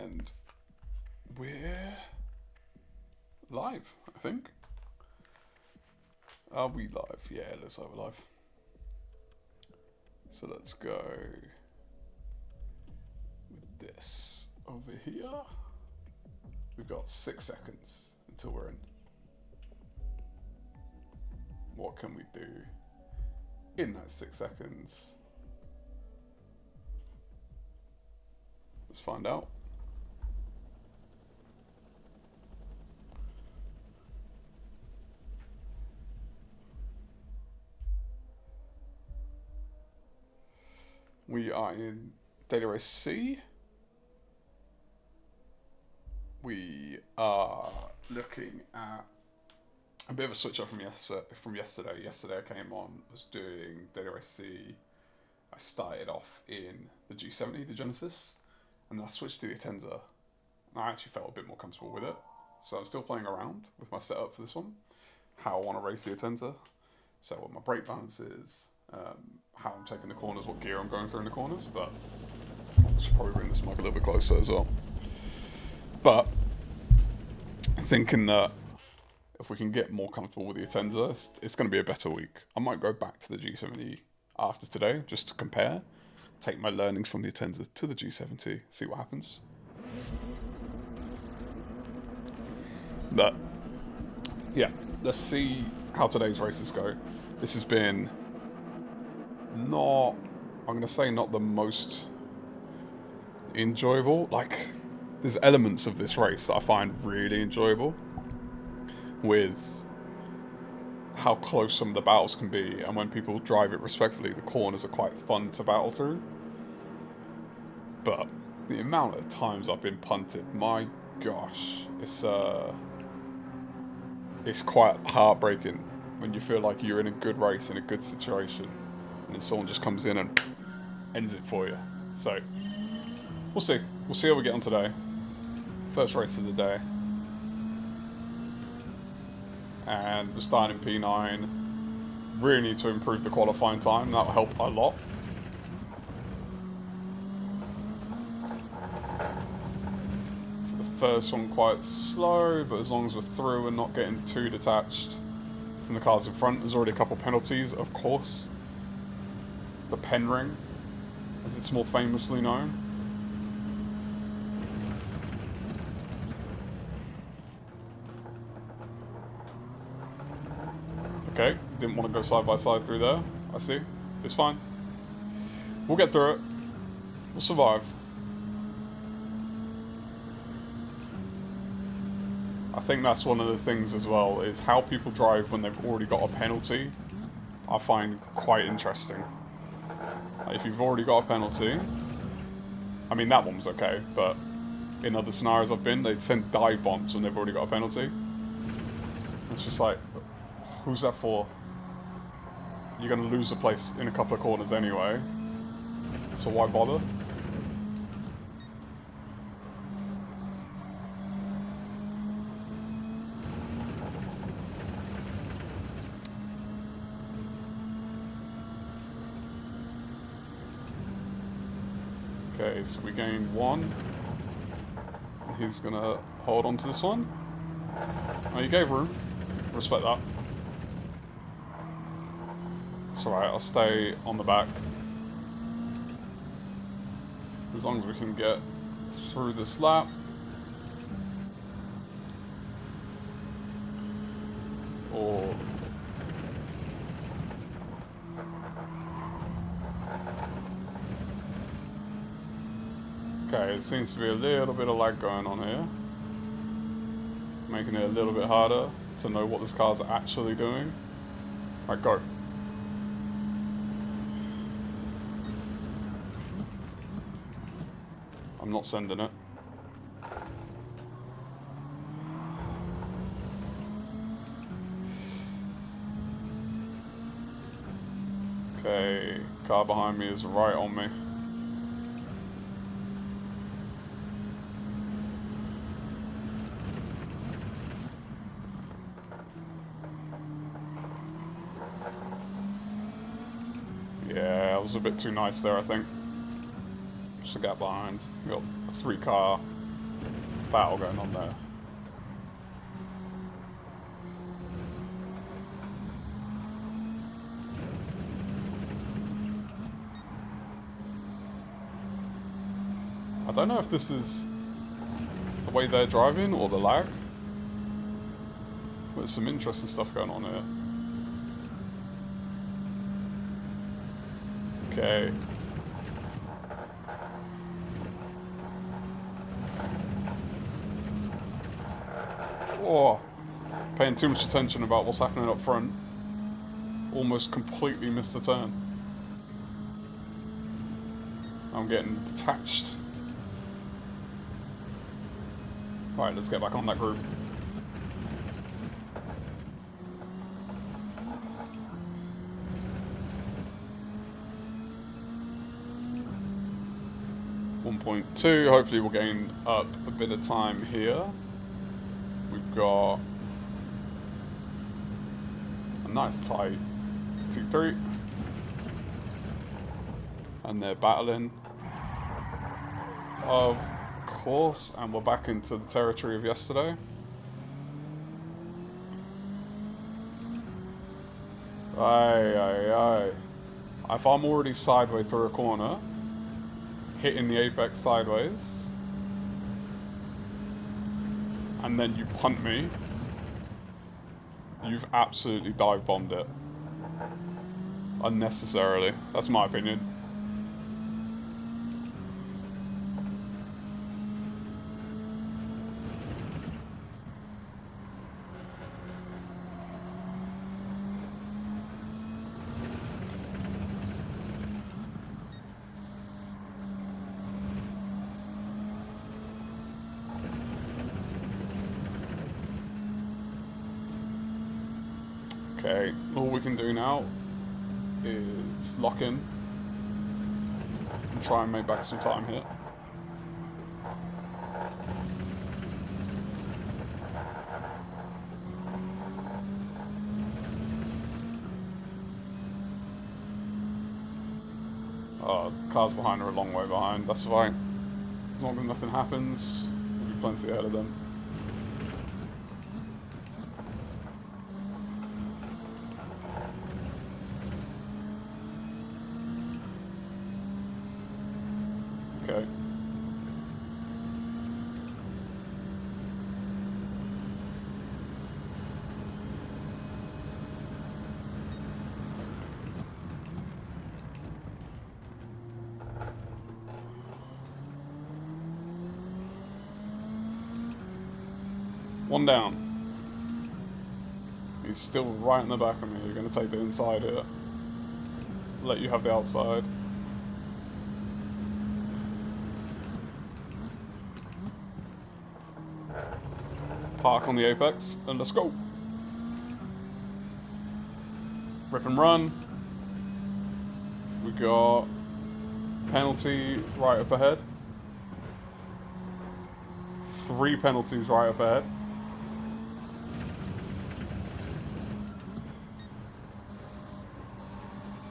And we're live, I think. Are we live? Yeah, let's say we're live. So let's go with this over here. We've got 6 seconds until we're in. What can we do in those 6 seconds? Let's find out. We are in Data Race C. We are looking at a bit of a switch up from yesterday. Yesterday I came on, was doing Data Race C. I started off in the G70, the Genesis, and then I switched to the Atenza. And I actually felt a bit more comfortable with it. So I'm still playing around with my setup for this one. How I want to race the Atenza. So what my brake balance is, how I'm taking the corners, what gear I'm going through in the corners, but I should probably bring this mic a little bit closer as well. But thinking that if we can get more comfortable with the Atenza, it's going to be a better week. I might go back to the G70 after today just to compare, take my learnings from the Atenza to the G70, see what happens. But yeah, let's see how today's races go. This has been I'm going to say not the most enjoyable. Like, there's elements of this race that I find really enjoyable with how close some of the battles can be, and when people drive it respectfully, the corners are quite fun to battle through. But the amount of times I've been punted, my gosh, it's quite heartbreaking when you feel like you're in a good race, in a good situation, and then someone just comes in and ends it for you. So, we'll see. We'll see how we get on today. First race of the day. And we're starting in P9. Really need to improve the qualifying time. That'll help a lot. So the first one quite slow, but as long as we're through and not getting too detached from the cars in front. There's already a couple penalties, of course. The pen ring, as it's more famously known. Okay, didn't want to go side by side through there. I see. It's fine. We'll get through it. We'll survive. I think that's one of the things as well, is how people drive when they've already got a penalty. I find quite interesting. If you've already got a penalty, I mean that one was okay, but in other scenarios I've been, they'd send dive bombs when they've already got a penalty. It's just like, who's that for? You're going to lose the place in a couple of corners anyway, so why bother? Okay, so we gained 1. He's gonna hold on to this one. Oh, you gave room. Respect that. It's alright, I'll stay on the back. As long as we can get through this lap. Or... Okay, it seems to be a little bit of lag going on here. Making it a little bit harder to know what this car's actually doing. Right, go. I'm not sending it. Okay, car behind me is right on me. Yeah, was a bit too nice there, I think. Just a gap behind. We got a 3 car battle going on there. I don't know if this is the way they're driving or the lag. There's some interesting stuff going on here. Okay. Oh, paying too much attention about what's happening up front. Almost completely missed the turn. I'm getting detached. Alright, let's get back on that group. .2, hopefully we'll gain up a bit of time here. We've got a nice tight T3. And they're battling. Of course, and we're back into the territory of yesterday. Aye. If I'm already sideways through a corner, hitting the apex sideways, and then you punt me, you've absolutely dive bombed it. Unnecessarily. That's my opinion. Okay, all we can do now is lock in and try and make back some time here. Oh, the cars behind are a long way behind, that's fine. As long as nothing happens, we'll be plenty ahead of them. Okay. One down. He's still right in the back of me. You're going to take the inside here. Let you have the outside. Park on the apex, and let's go. Rip and run. We got penalty right up ahead. 3 penalties right up ahead.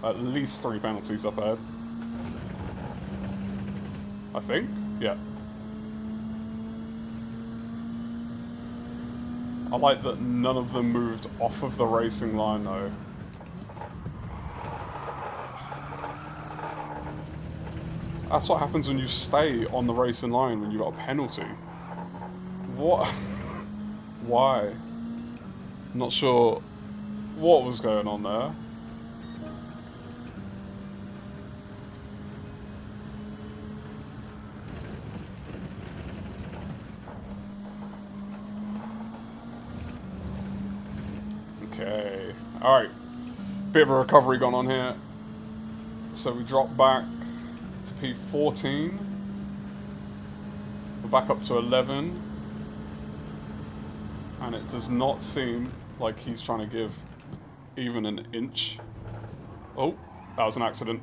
At least 3 penalties up ahead. I think? Yeah. I like that none of them moved off of the racing line though. That's what happens when you stay on the racing line when you got a penalty. What? Why? Not sure what was going on there. Okay, alright, bit of a recovery gone on here. So we drop back to P14. We're back up to 11. And it does not seem like he's trying to give even an inch. Oh, that was an accident.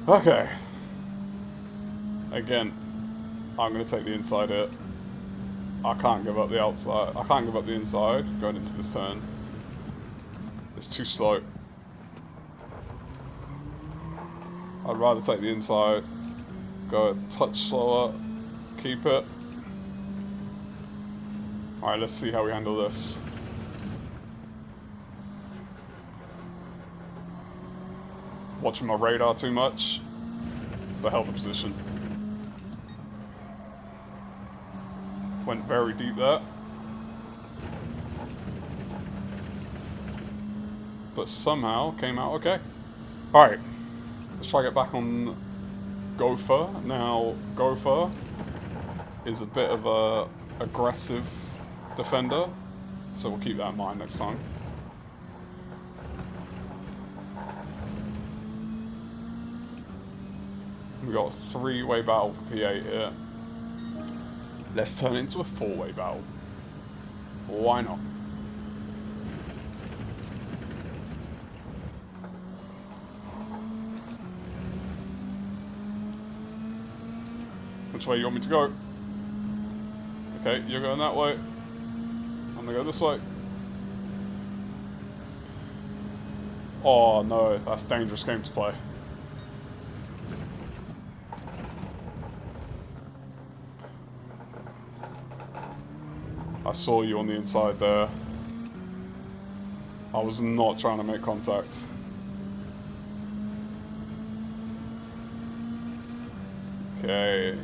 Okay. Again, I'm going to take the inside here. I can't give up the outside. I can't give up the inside going into this turn. It's too slow. I'd rather take the inside. Go a touch slower. Keep it. Alright, let's see how we handle this. Watching my radar too much, but held the position. Went very deep there. But somehow came out okay. Alright, let's try to get back on Gopher. Now, Gopher is a bit of a aggressive defender, so we'll keep that in mind next time. We got a 3-way battle for P8 here. Let's turn it into a 4-way battle. Why not? Which way you want me to go? Okay, you're going that way. I'm gonna go this way. Oh no, that's a dangerous game to play. I saw you on the inside there. I was not trying to make contact. Okay.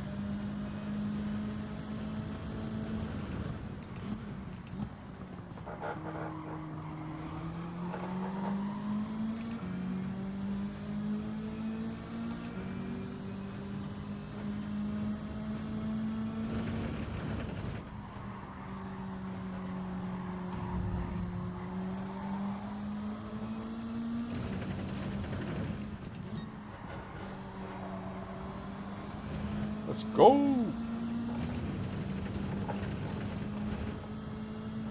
Let's go!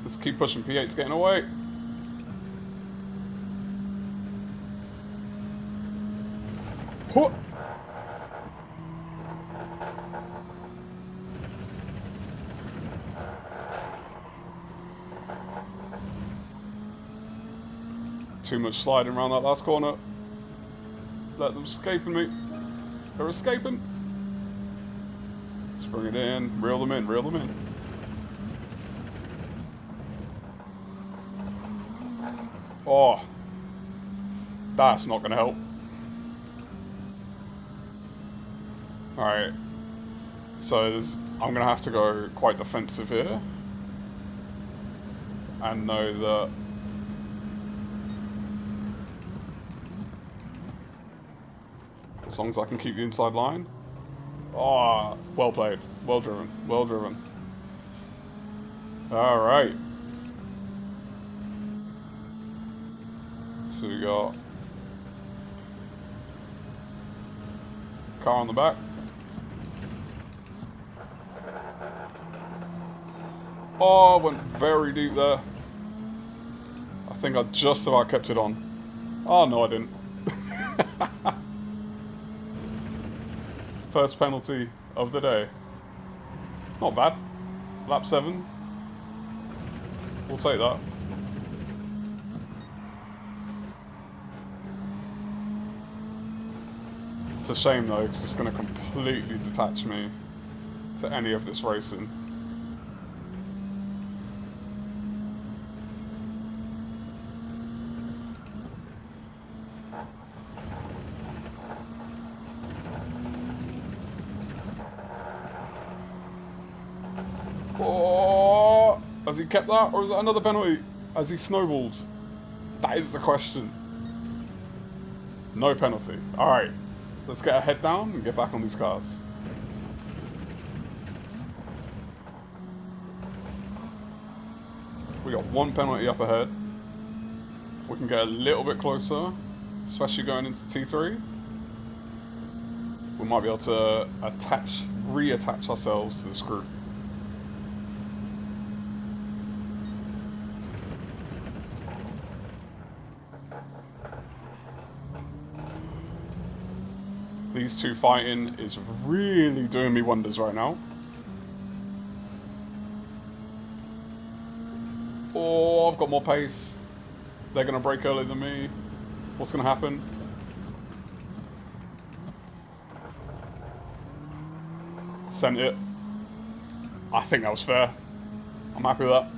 Let's keep pushing. P8's getting away. Huh. Too much sliding around that last corner. Let them escape me. They're escaping. Let's bring it in. Reel them in. Reel them in. Oh. That's not going to help. Alright. So I'm going to have to go quite defensive here. And know that as long as I can keep the inside line. Oh, well played. Well driven. Well driven. Alright. So we got car on the back. Oh, went very deep there. I think I just about kept it on. Oh, no, I didn't. First penalty of the day. Not bad. Lap 7. We'll take that. It's a shame though, because it's going to completely detach me to any of this racing. Oh, has he kept that, or is it another penalty? Has he snowballed? That is the question. No penalty. Alright, let's get our head down and get back on these cars. We got one penalty up ahead. If we can get a little bit closer, especially going into T3, we might be able to reattach ourselves to this group. These two fighting is really doing me wonders right now. Oh, I've got more pace. They're going to brake earlier than me. What's going to happen? Sent it. I think that was fair. I'm happy with that.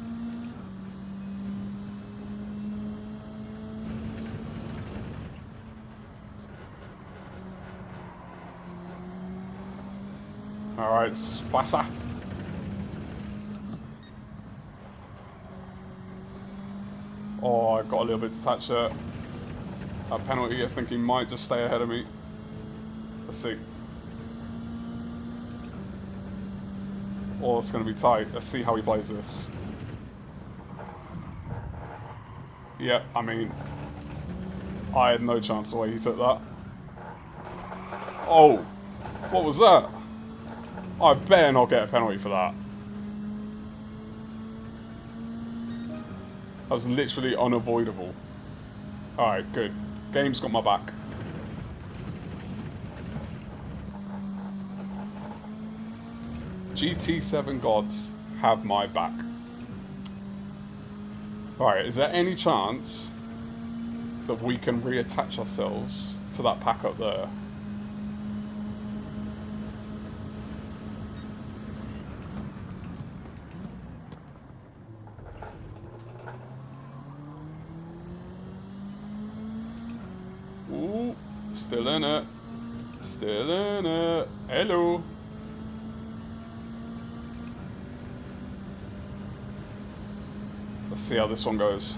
Alright, Spassa. Oh, I got a little bit detached there. That penalty, I think he might just stay ahead of me. Let's see. Oh, it's going to be tight. Let's see how he plays this. Yeah, I mean, I had no chance the way he took that. Oh, what was that? I better not get a penalty for that. That was literally unavoidable. Alright, good. Game's got my back. GT7 gods have my back. Alright, is there any chance that we can reattach ourselves to that pack up there? Ooh, still in it. Still in it. Hello. Let's see how this one goes.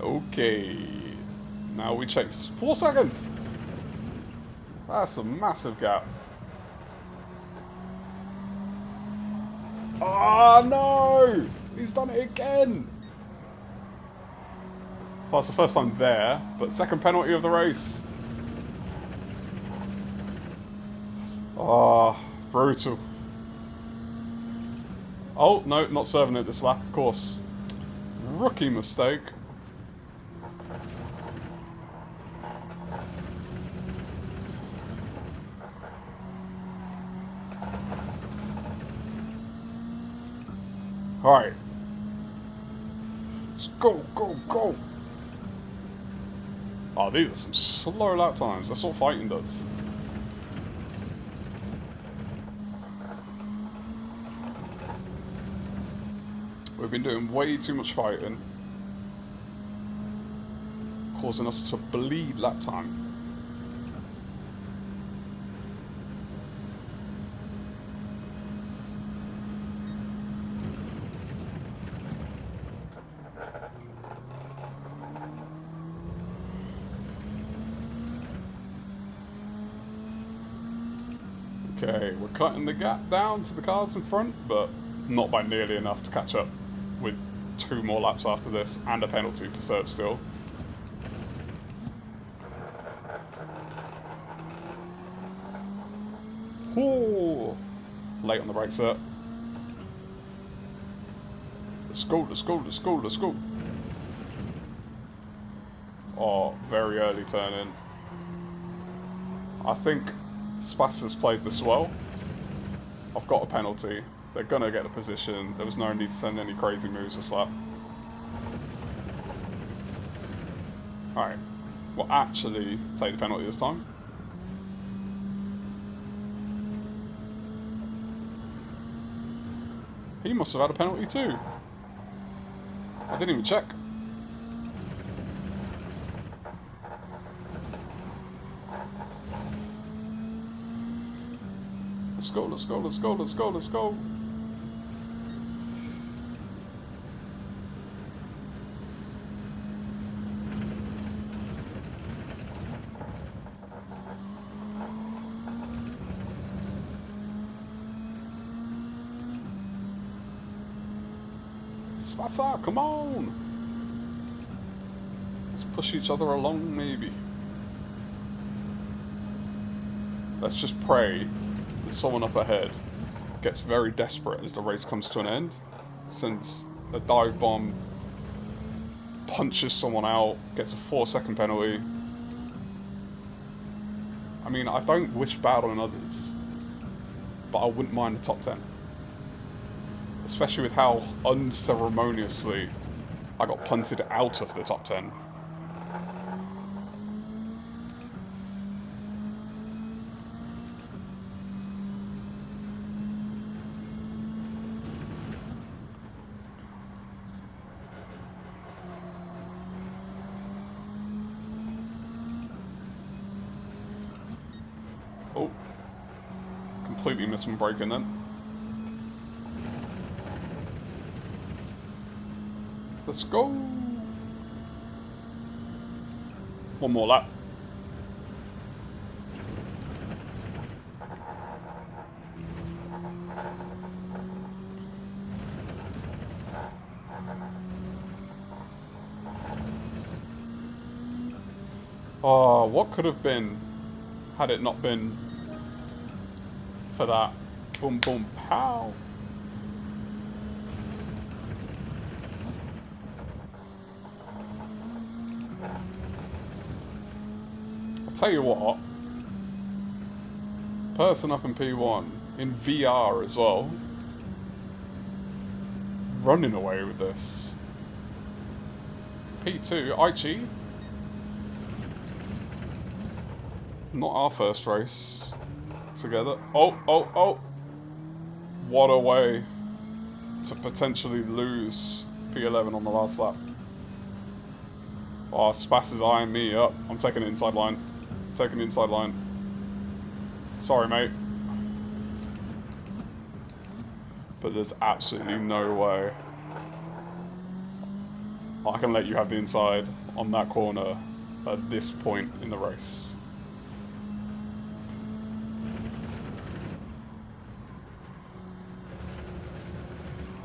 Okay. Now we chase. 4 seconds! That's a massive gap. Oh no! He's done it again! Well, it's the first time there, but second penalty of the race. Ah, brutal. Oh, no, not serving it this lap, of course. Rookie mistake. Alright. Let's go, go, go! Oh, these are some slow lap times. That's what fighting does. We've been doing way too much fighting, causing us to bleed lap time. Okay, we're cutting the gap down to the cars in front, but not by nearly enough to catch up with 2 more laps after this and a penalty to serve still. Ooh, late on the brakes there. Let's go, let's go, let's go, let's go. Oh, very early turn in. I think Spassa's played this well. I've got a penalty. They're gonna get the position. There was no need to send any crazy moves this lap. Alright. We'll actually take the penalty this time. He must have had a penalty too. I didn't even check. Let's go, let's go, let's go, let's go, let's go. Spassa, come on! Let's push each other along, maybe. Let's just pray that someone up ahead gets very desperate as the race comes to an end, sends a dive bomb, punches someone out, gets a 4-second penalty. I mean, I don't wish bad on others, but I wouldn't mind the top 10. Especially with how unceremoniously I got punted out of the top 10. Oh, completely missed my braking then. Let's go. One more lap. Oh, what could have been had it not been for that boom boom pow. I'll tell you what, person up in P1 in VR as well, running away with this. P2, Aichi, not our first race together. Oh. What a way to potentially lose P11 on the last lap. Oh, Spass is eyeing me up. I'm taking the inside line. Taking the inside line. Sorry, mate. But there's absolutely no way I can let you have the inside on that corner at this point in the race.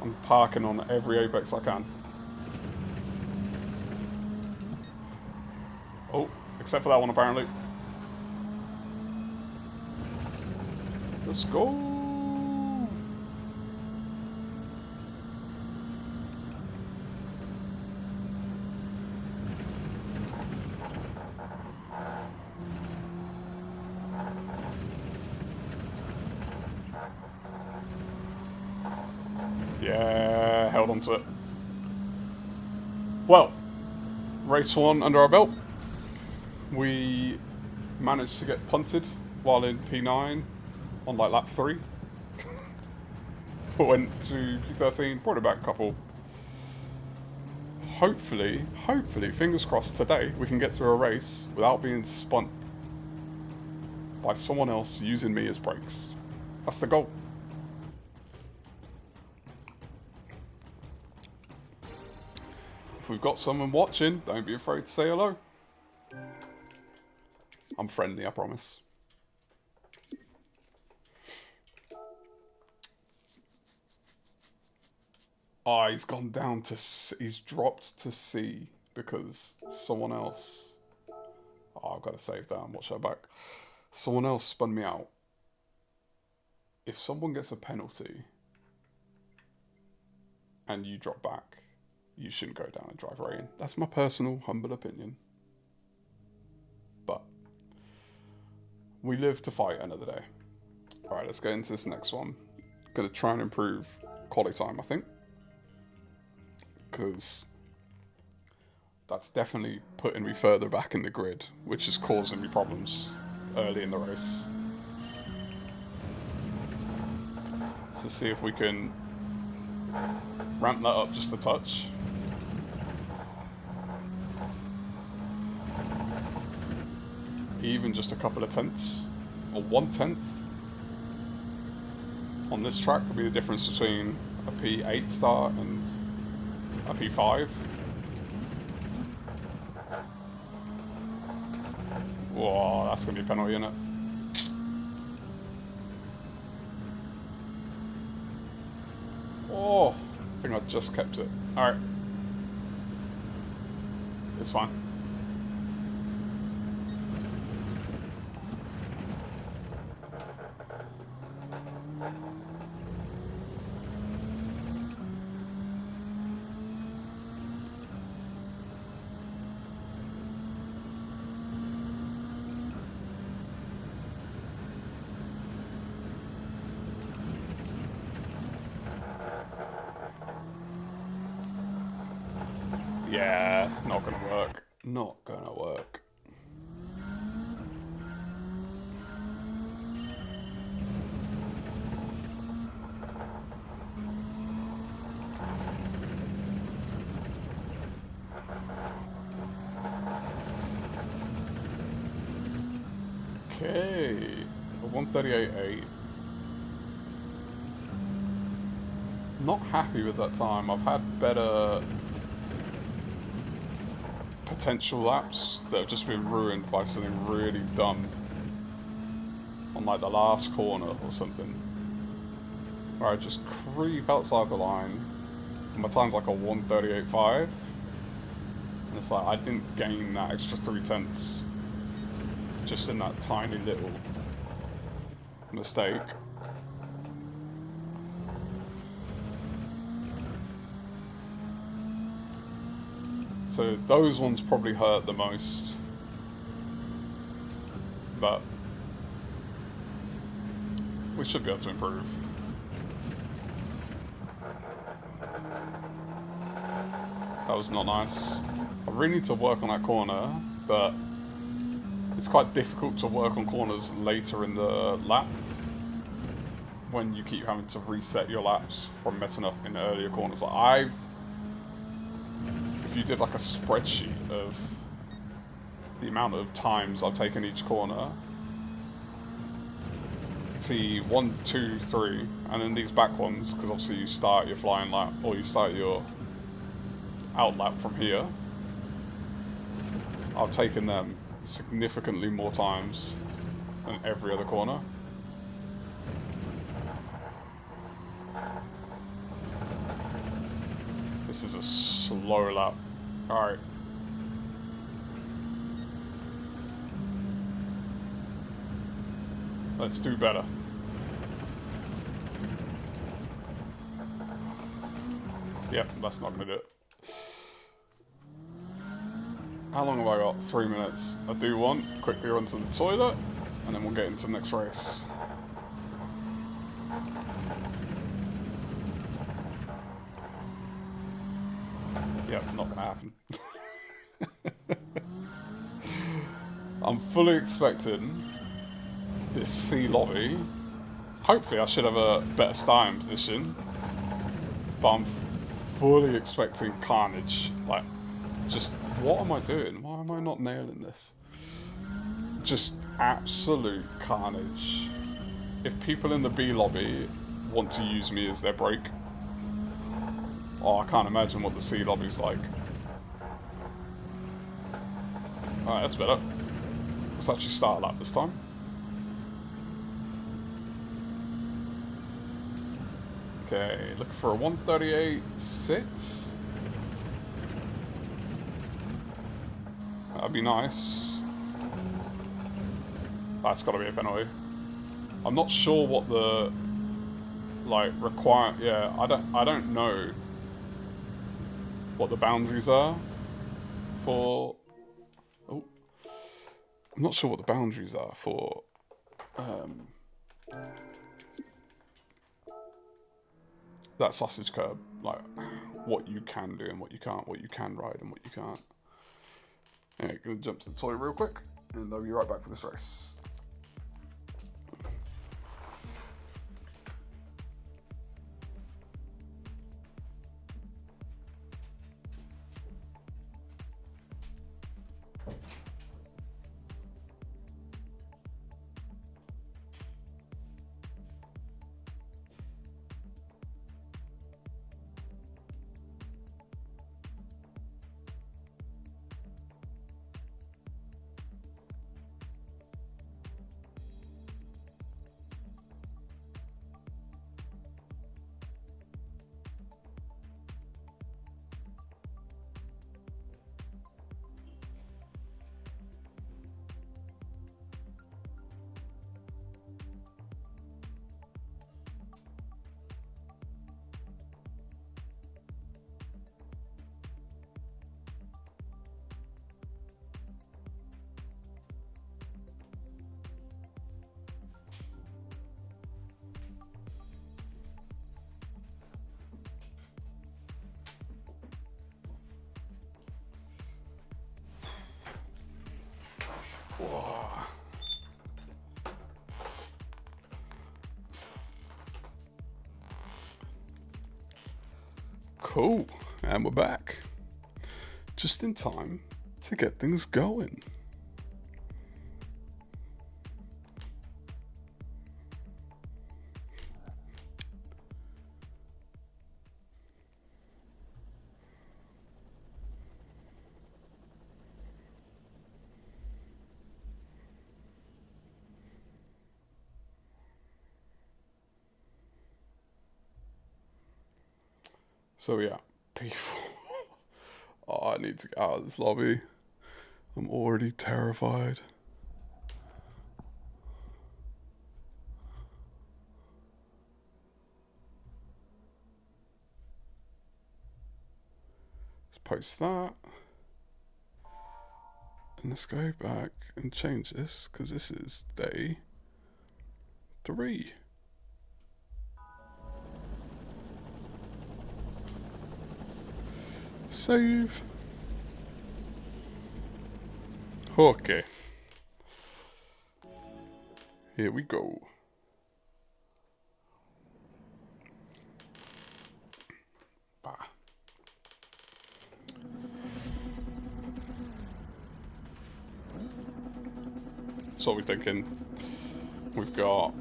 I'm parking on every apex I can. Oh, except for that one apparently. Let's go. Yeah, held on to it. Well, race 1 under our belt. We managed to get punted while in P9 on like lap 3. Went to P13, brought it back a couple. Hopefully, fingers crossed, today we can get through a race without being spun by someone else using me as brakes. That's the goal. If we've got someone watching, don't be afraid to say hello. I'm friendly, I promise. Ah, he's gone down to C. He's dropped to C because someone else... Oh, I've got to save that and watch that back. Someone else spun me out. If someone gets a penalty and you drop back, you shouldn't go down and drive right in. That's my personal, humble opinion. But we live to fight another day. Alright, let's get into this next one. Gonna try and improve quality time, I think. Because that's definitely putting me further back in the grid, which is causing me problems early in the race. So see if we can ramp that up just a touch. Even just a couple of tenths, or 1/10 on this track would be the difference between a P8 start and a P5. Whoa, that's going to be a penalty, isn't it? Oh, I think I just kept it. Alright. It's fine. Yeah, not gonna work. Not gonna work. Okay, a 138.8. Not happy with that time. I've had better potential laps that have just been ruined by something really dumb on like the last corner or something, where I just creep outside the line and my time's like a 138.5, and it's like I didn't gain that extra 0.3 just in that tiny little mistake. So those ones probably hurt the most, but we should be able to improve. That was not nice. I really need to work on that corner, but it's quite difficult to work on corners later in the lap when you keep having to reset your laps from messing up in earlier corners. Like if you did like a spreadsheet of the amount of times I've taken each corner, T1, 2, 3, and then these back ones, because obviously you start your flying lap, or you start your out lap from here, I've taken them significantly more times than every other corner. This is a slow lap. Alright. Let's do better. Yep, that's not gonna do it. How long have I got? 3 minutes. I do want quickly run to the toilet, and then we'll get into the next race. Yep, not gonna happen. I'm fully expecting this C lobby. Hopefully I should have a better starting position, but I'm fully expecting carnage. Like, just, what am I doing? Why am I not nailing this? Just absolute carnage. If people in the B lobby want to use me as their brake, oh, I can't imagine what the C lobby's like. Alright, that's better. Let's actually start a lap this time. Okay, looking for a 138.6. That'd be nice. That's got to be a penalty. I'm not sure what the require. Yeah, I don't know what the boundaries are for. Oh, I'm not sure what the boundaries are for. That sausage curb, like what you can do and what you can't, what you can ride and what you can't. Anyway, gonna jump to the toilet real quick, and I'll be right back for this race. Cool, and we're back. Just in time to get things going. So yeah, P4. Oh, I need to get out of this lobby. I'm already terrified. Let's post that. And let's go back and change this, because this is day 3. Save. Okay. Here we go. Bah. So what we're thinking, we've got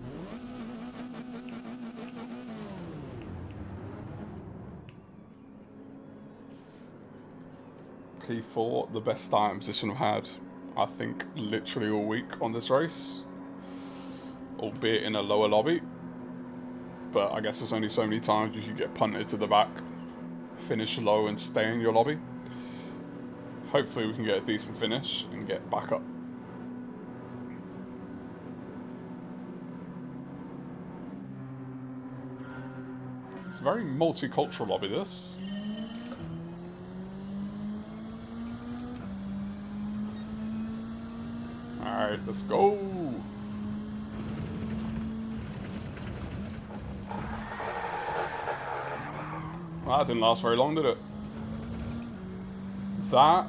P4, the best starting position I've had, I think, literally all week on this race, albeit in a lower lobby. But I guess there's only so many times you can get punted to the back, finish low and stay in your lobby. Hopefully we can get a decent finish and get back up. It's a very multicultural lobby, this. Alright, let's go! Well, that didn't last very long, did it? That...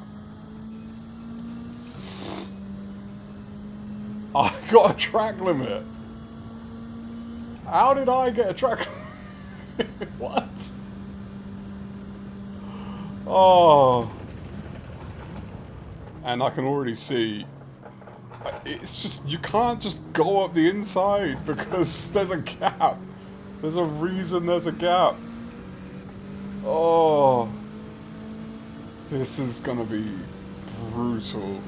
I got a track limit! How did I get a track limit? What? Oh... And I can already see... It's just, you can't just go up the inside because there's a gap. There's a reason there's a gap. Oh, this is gonna be brutal.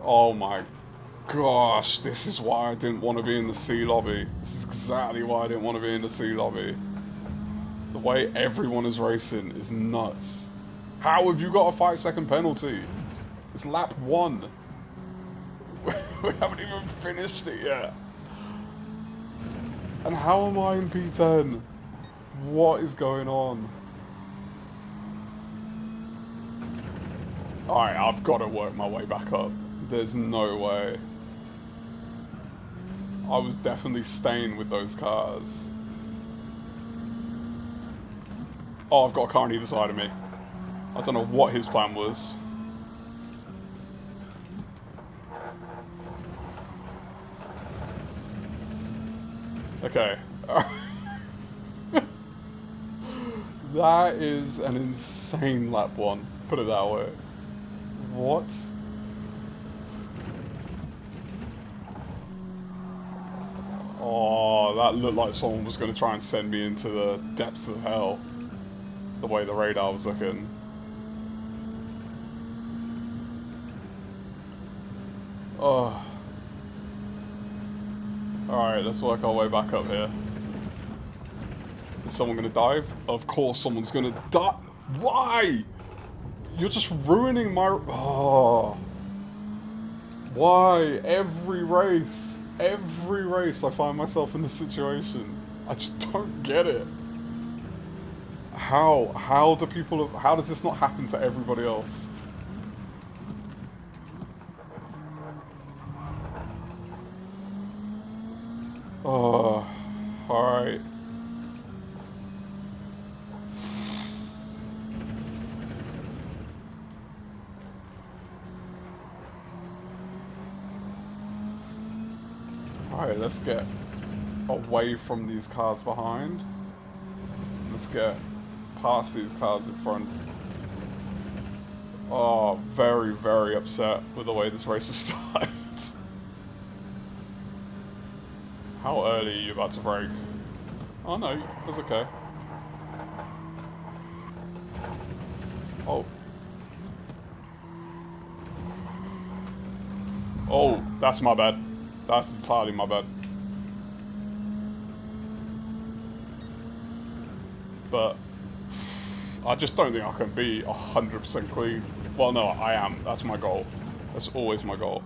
Oh my gosh, this is why I didn't want to be in the C lobby. This is exactly why I didn't want to be in the C lobby. The way everyone is racing is nuts. How have you got a 5-second penalty? It's lap 1. We haven't even finished it yet. And how am I in P10? What is going on? Alright, I've got to work my way back up. There's no way. I was definitely staying with those cars. Oh, I've got a car on either side of me. I don't know what his plan was. Okay. That is an insane lap 1. Put it that way. What? Oh, that looked like someone was going to try and send me into the depths of hell. The way the radar was looking. Oh. Alright, let's work our way back up here. Is someone gonna dive? Of course someone's gonna die. Why? You're just ruining my... Oh. Why? Every race I find myself in this situation. I just don't get it. How do people... How does this not happen to everybody else? Oh, alright. Alright, let's get away from these cars behind. Let's get past these cars in front. Oh, very, very upset with the way this race has started. How early are you about to brake? Oh no, that's okay. Oh. Oh, that's my bad. That's entirely my bad. But I just don't think I can be 100% clean. Well, no, I am. That's my goal. That's always my goal.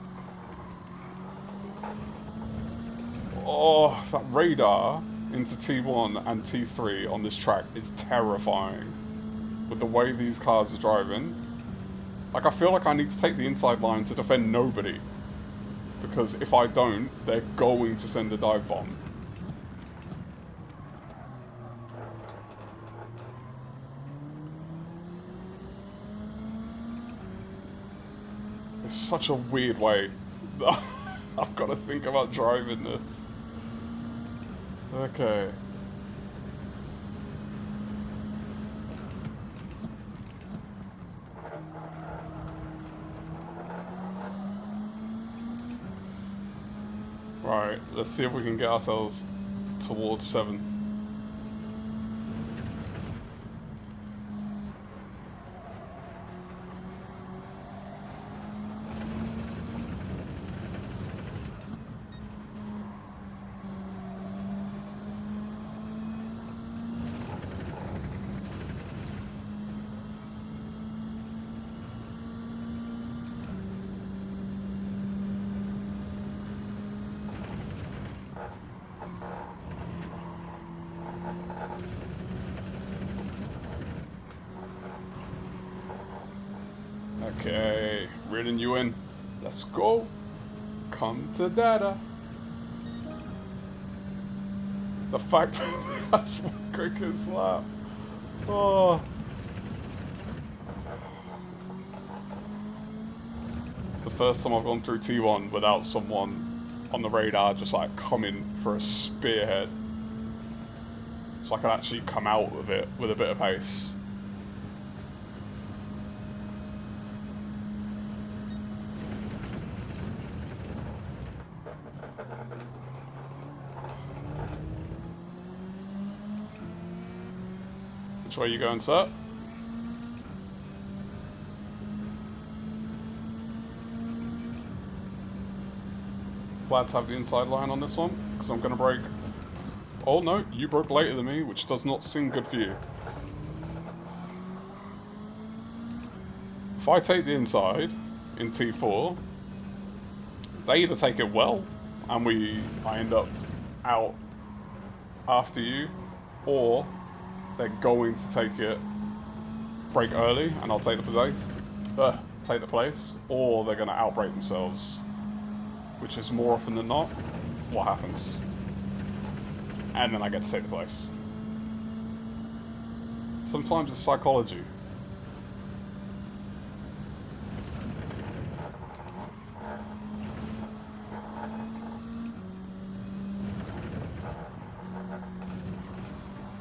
Oh, that radar into T1 and T3 on this track is terrifying. With the way these cars are driving. Like, I feel like I need to take the inside line to defend nobody. Because if I don't, they're going to send a dive bomb. It's such a weird way. I've got to think about driving this. Okay. Right, let's see if we can get ourselves towards 7. Okay, reeling you in. Let's go. Come to data. The fact that that's my quickest lap. Oh. The first time I've gone through T1 without someone on the radar just like coming for a spearhead. So I can actually come out of it with a bit of pace. Which way are you going, sir? Glad to have the inside line on this one, because I'm going to brake. Oh no, you broke later than me, which does not seem good for you. If I take the inside in T4, they either take it well, and I end up out after you, or they're going to take it, brake early, and I'll take the place, or they're going to outbrake themselves, which is more often than not what happens. And then I get to take the place. Sometimes it's psychology.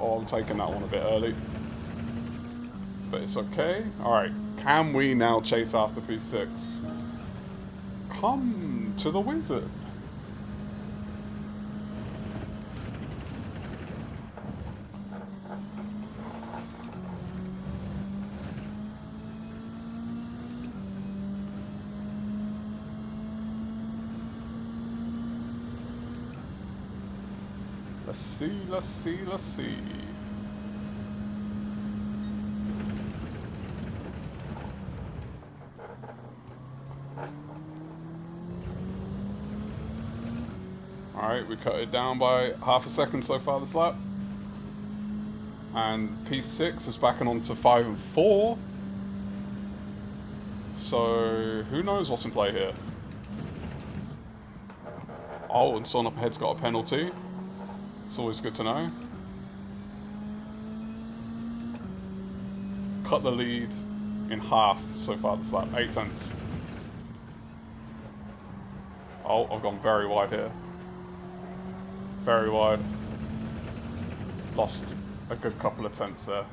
Oh, I'm taking that one a bit early. But it's okay. Alright, can we now chase after P6? Come to the wizard. Let's see, let's see, let's see. Alright, we cut it down by half a second so far this lap. And P6 is backing on to 5 and 4. So, who knows what's in play here? Oh, and someone up ahead's got a penalty. It's always good to know. Cut the lead in half so far this lap, 8 tenths. Oh, I've gone very wide here. Very wide. Lost a good couple of tenths there.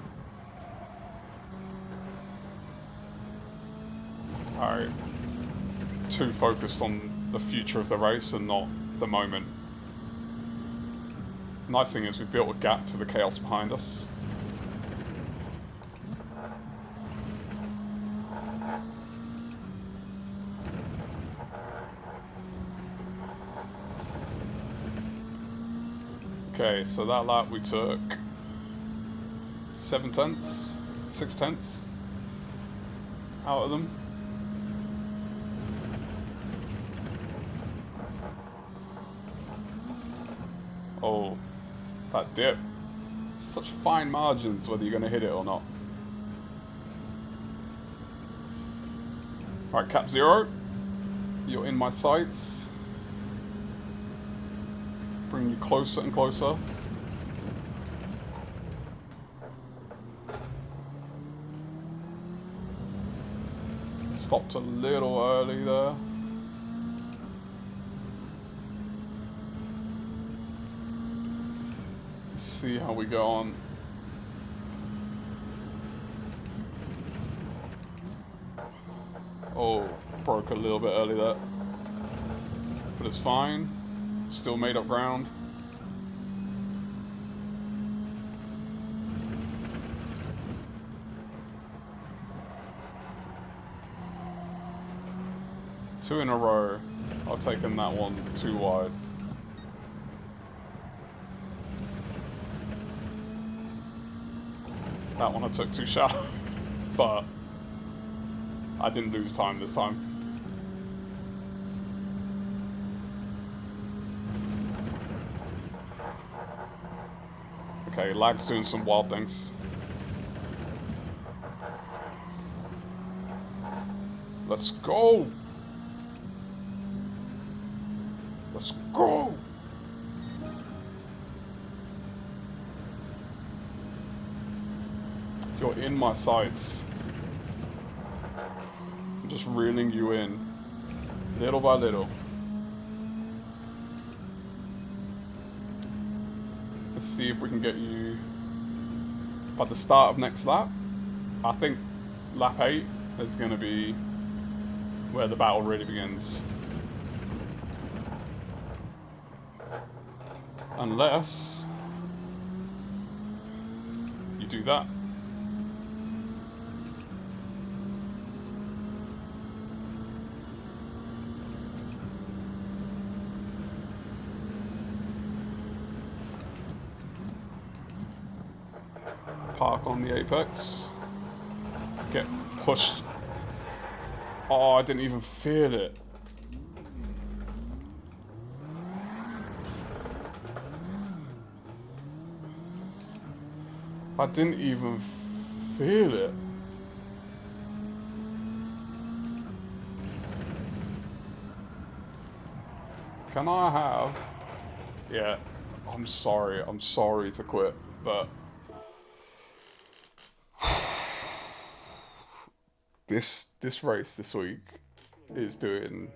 Alright. Too focused on the future of the race and not the moment. Nice thing is we've built a gap to the chaos behind us. Okay, so that lap we took 7 tenths, 6 tenths out of them. Oh, that dip. Such fine margins whether you're going to hit it or not. Alright, cap 0. You're in my sights. Bring you closer and closer. Stopped a little early there. Let's see how we go on. Oh, broke a little bit early there. But it's fine. Still made up ground. Two in a row. I've taken that one too wide. That one I took too shallow. But I didn't lose time this time. Okay, lag's doing some wild things. Let's go! Let's go! You're in my sights. I'm just reeling you in, little by little. Let's see if we can get you by the start of next lap. I think lap 8 is going to be where the battle really begins. Unless you do that. Park on the apex. Get pushed. Oh, I didn't even feel it. I didn't even feel it. Can I have... Yeah, I'm sorry to quit, but... This race this week is doing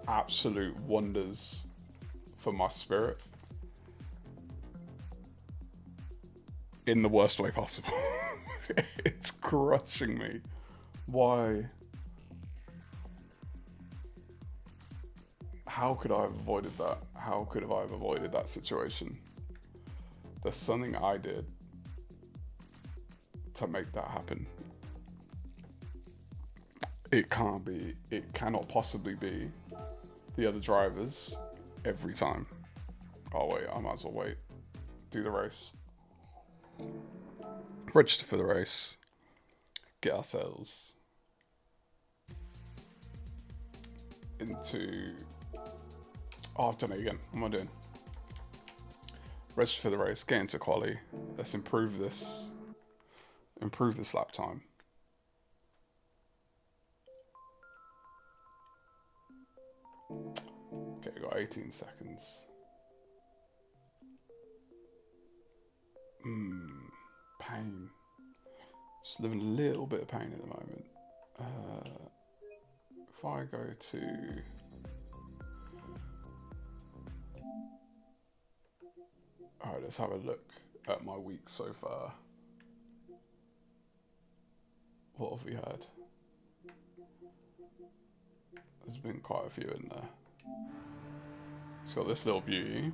absolute wonders for my spirit. In the worst way possible. It's crushing me. Why? How could I have avoided that? How could I have avoided that situation? There's something I did to make that happen. It can't be, it cannot possibly be the other drivers every time. Oh wait, I might as well wait. Do the race. Register for the race. Get ourselves into... Oh, I've done it again. What am I doing? Register for the race. Get into quali. Let's improve this. Improve this lap time. Okay, we got 18 seconds. Pain. Just living a little bit of pain at the moment. If I go to... let's have a look at my week so far. What have we had? There's been quite a few in there. It's got this little beauty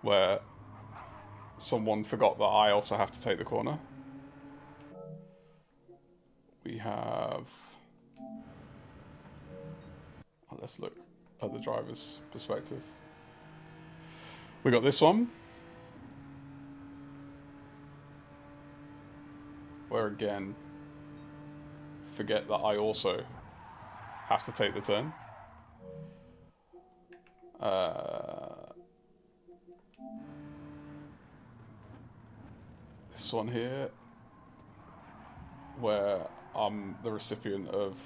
where someone forgot that I also have to take the corner. We have... Oh, let's look at the driver's perspective. We got this one, where again, forget that I also have to take the turn. This one here, where I'm the recipient of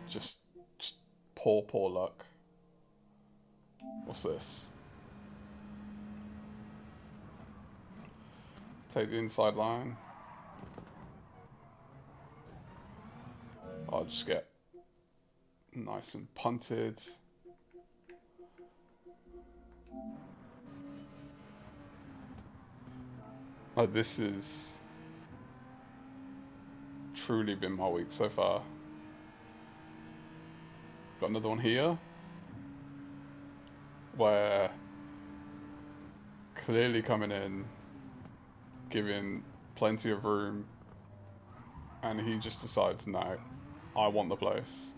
just poor luck. What's this? Take the inside line. I'll just get nice and punted. Like, this has truly been my week so far. Got another one here where clearly coming in, giving plenty of room, and he just decides, no, I want the place.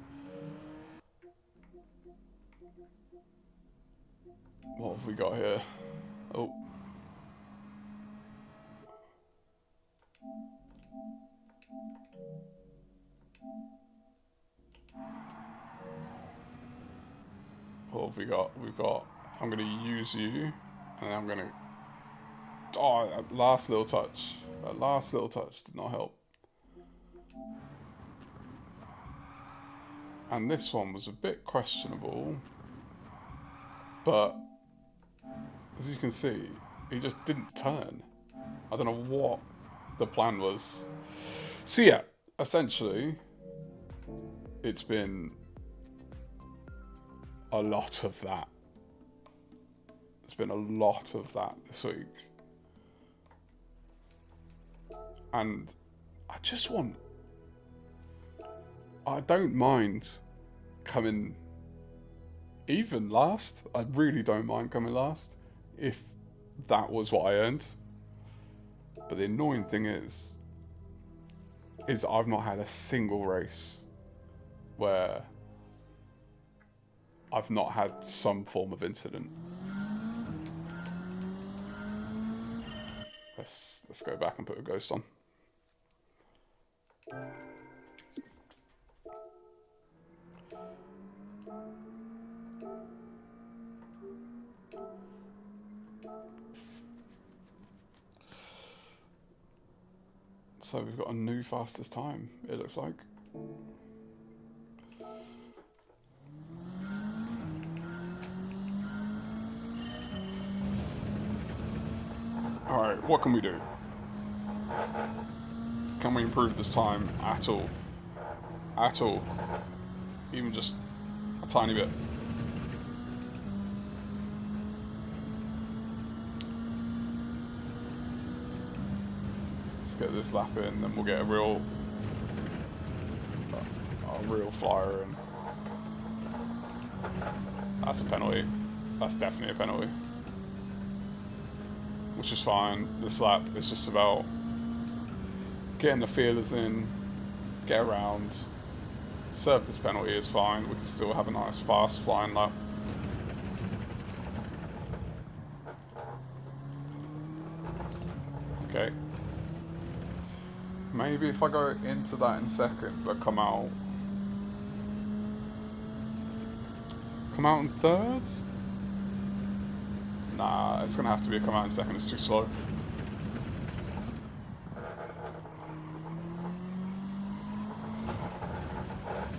What have we got here? Oh. What have we got? We've got, I'm going to use you, and I'm going to... Oh, that last little touch. That last little touch did not help. And this one was a bit questionable, but as you can see, he just didn't turn. I don't know what the plan was. So yeah, essentially, it's been a lot of that. It's been a lot of that this week. And I just want... I don't mind coming even last. I really don't mind coming last if that was what I earned. But the annoying thing is I've not had a single race where I've not had some form of incident. Let's go back and put a ghost on. So we've got a new fastest time, it looks like. Alright, what can we do? Can we improve this time at all? At all? Even just a tiny bit? Let's get this lap in, then we'll get a real flyer in. That's a penalty. That's definitely a penalty. Which is fine. This lap is just about getting the feelers in, get around, serve this penalty is fine. We can still have a nice fast flying lap. Okay. Maybe if I go into that in second, but come out in third? Nah, it's gonna have to be a come out in second, it's too slow.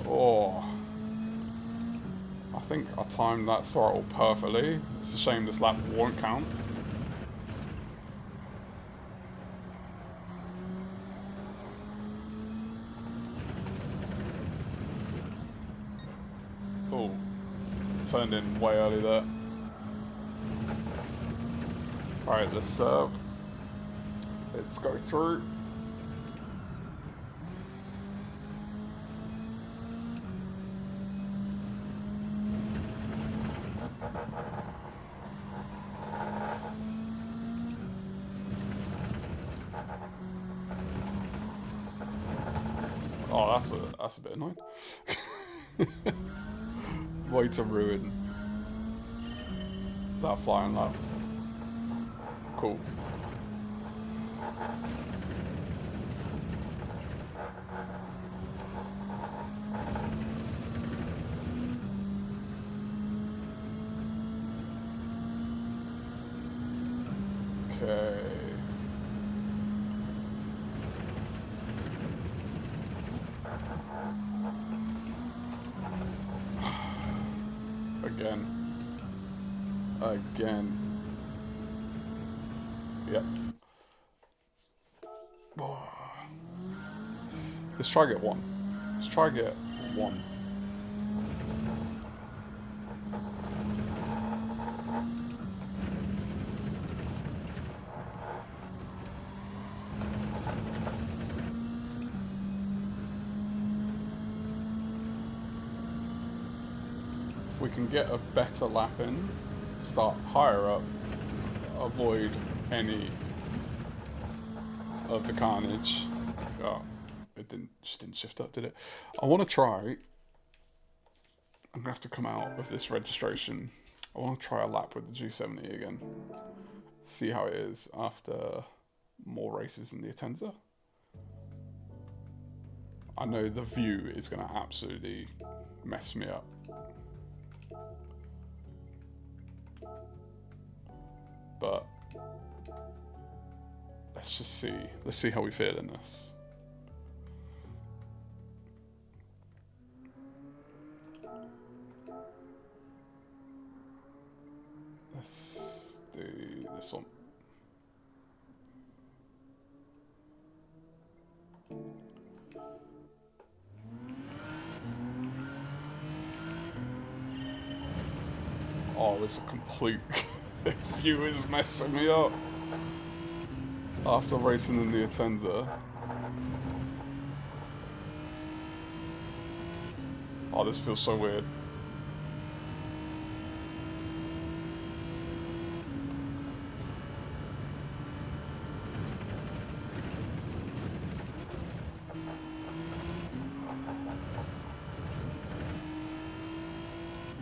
Oh. I think I timed that throttle perfectly. It's a shame this lap won't count. Oh. Turned in way early there. Alright, let's go through. Oh, that's a bit annoying. Way to ruin that flying lap. Cool. Okay. Again. Yep. Let's try get one. Let's try get one. If we can get a better lap in, start higher up, avoid any of the carnage. Oh, it just didn't shift up, did it? I want to try. I'm gonna have to come out of this registration. I want to try a lap with the G70 again. See how it is after more races in the Atenza. I know the view is gonna absolutely mess me up. But let's just see. Let's see how we feel in this. Let's do this one. Oh, it's a complete... The view is messing me up. After racing in the Atenza. Oh, this feels so weird.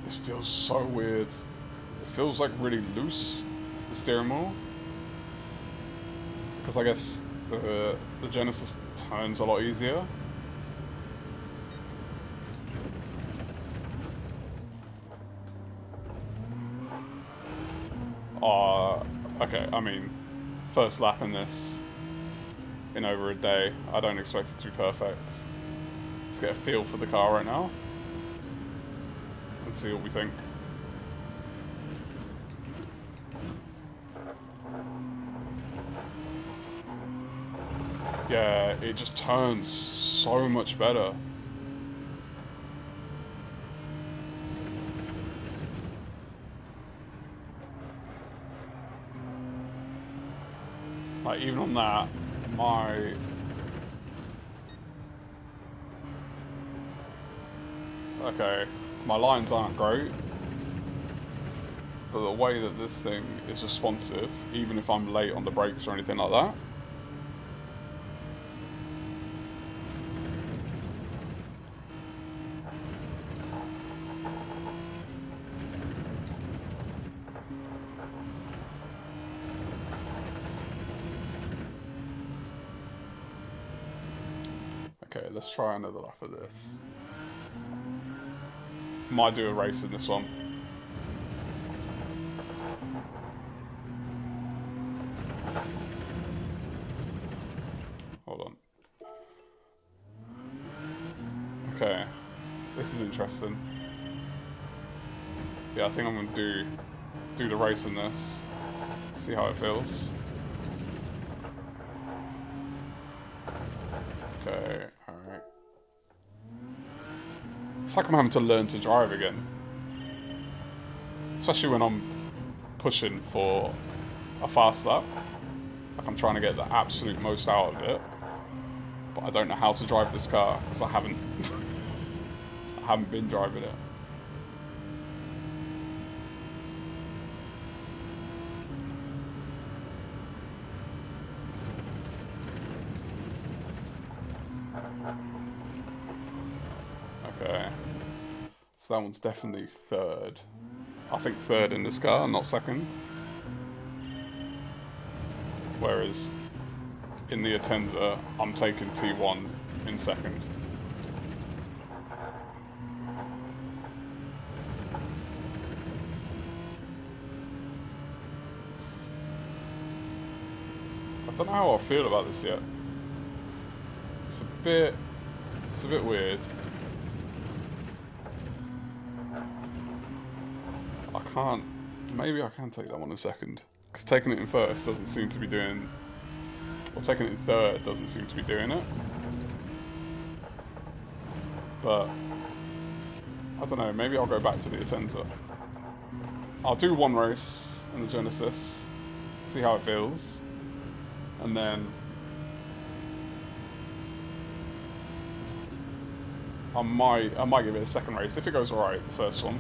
This feels so weird. It feels like really loose, the steering wheel. Because I guess the Genesis turns a lot easier. Okay, I mean, first lap in this in over a day. I don't expect it to be perfect. Let's get a feel for the car right now. Let's see what we think. Yeah, it just turns so much better. Like, even on that, okay, my lines aren't great, but the way that this thing is responsive, even if I'm late on the brakes or anything like that, okay, let's try another lap of this. Might do a race in this one. Hold on. Okay, this is interesting. Yeah, I think I'm gonna do the race in this. See how it feels. Okay, alright. It's like I'm having to learn to drive again. Especially when I'm pushing for a fast lap. Like I'm trying to get the absolute most out of it. But I don't know how to drive this car because I haven't I haven't been driving it. Okay. So that one's definitely third. I think third in this car, not second. Whereas in the Atenza, I'm taking T1 in second. I don't know how I feel about this yet. It's a bit weird. Maybe I can take that one in second. Because taking it in first doesn't seem to be doing, or taking it in third doesn't seem to be doing it. But, I don't know, maybe I'll go back to the Atenza. I'll do one race in the Genesis, see how it feels, and then I might give it a second race if it goes alright, the first one.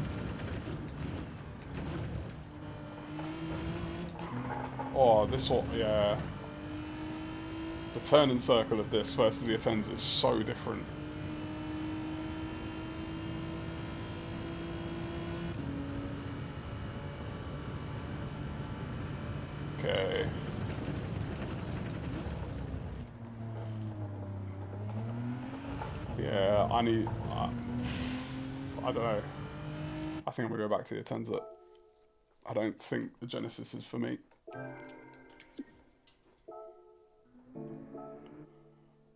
Oh, this one, yeah. The turn and circle of this versus the Atenza is so different. Okay. Yeah, I don't know. I think I'm gonna go back to the Atenza. I don't think the Genesis is for me.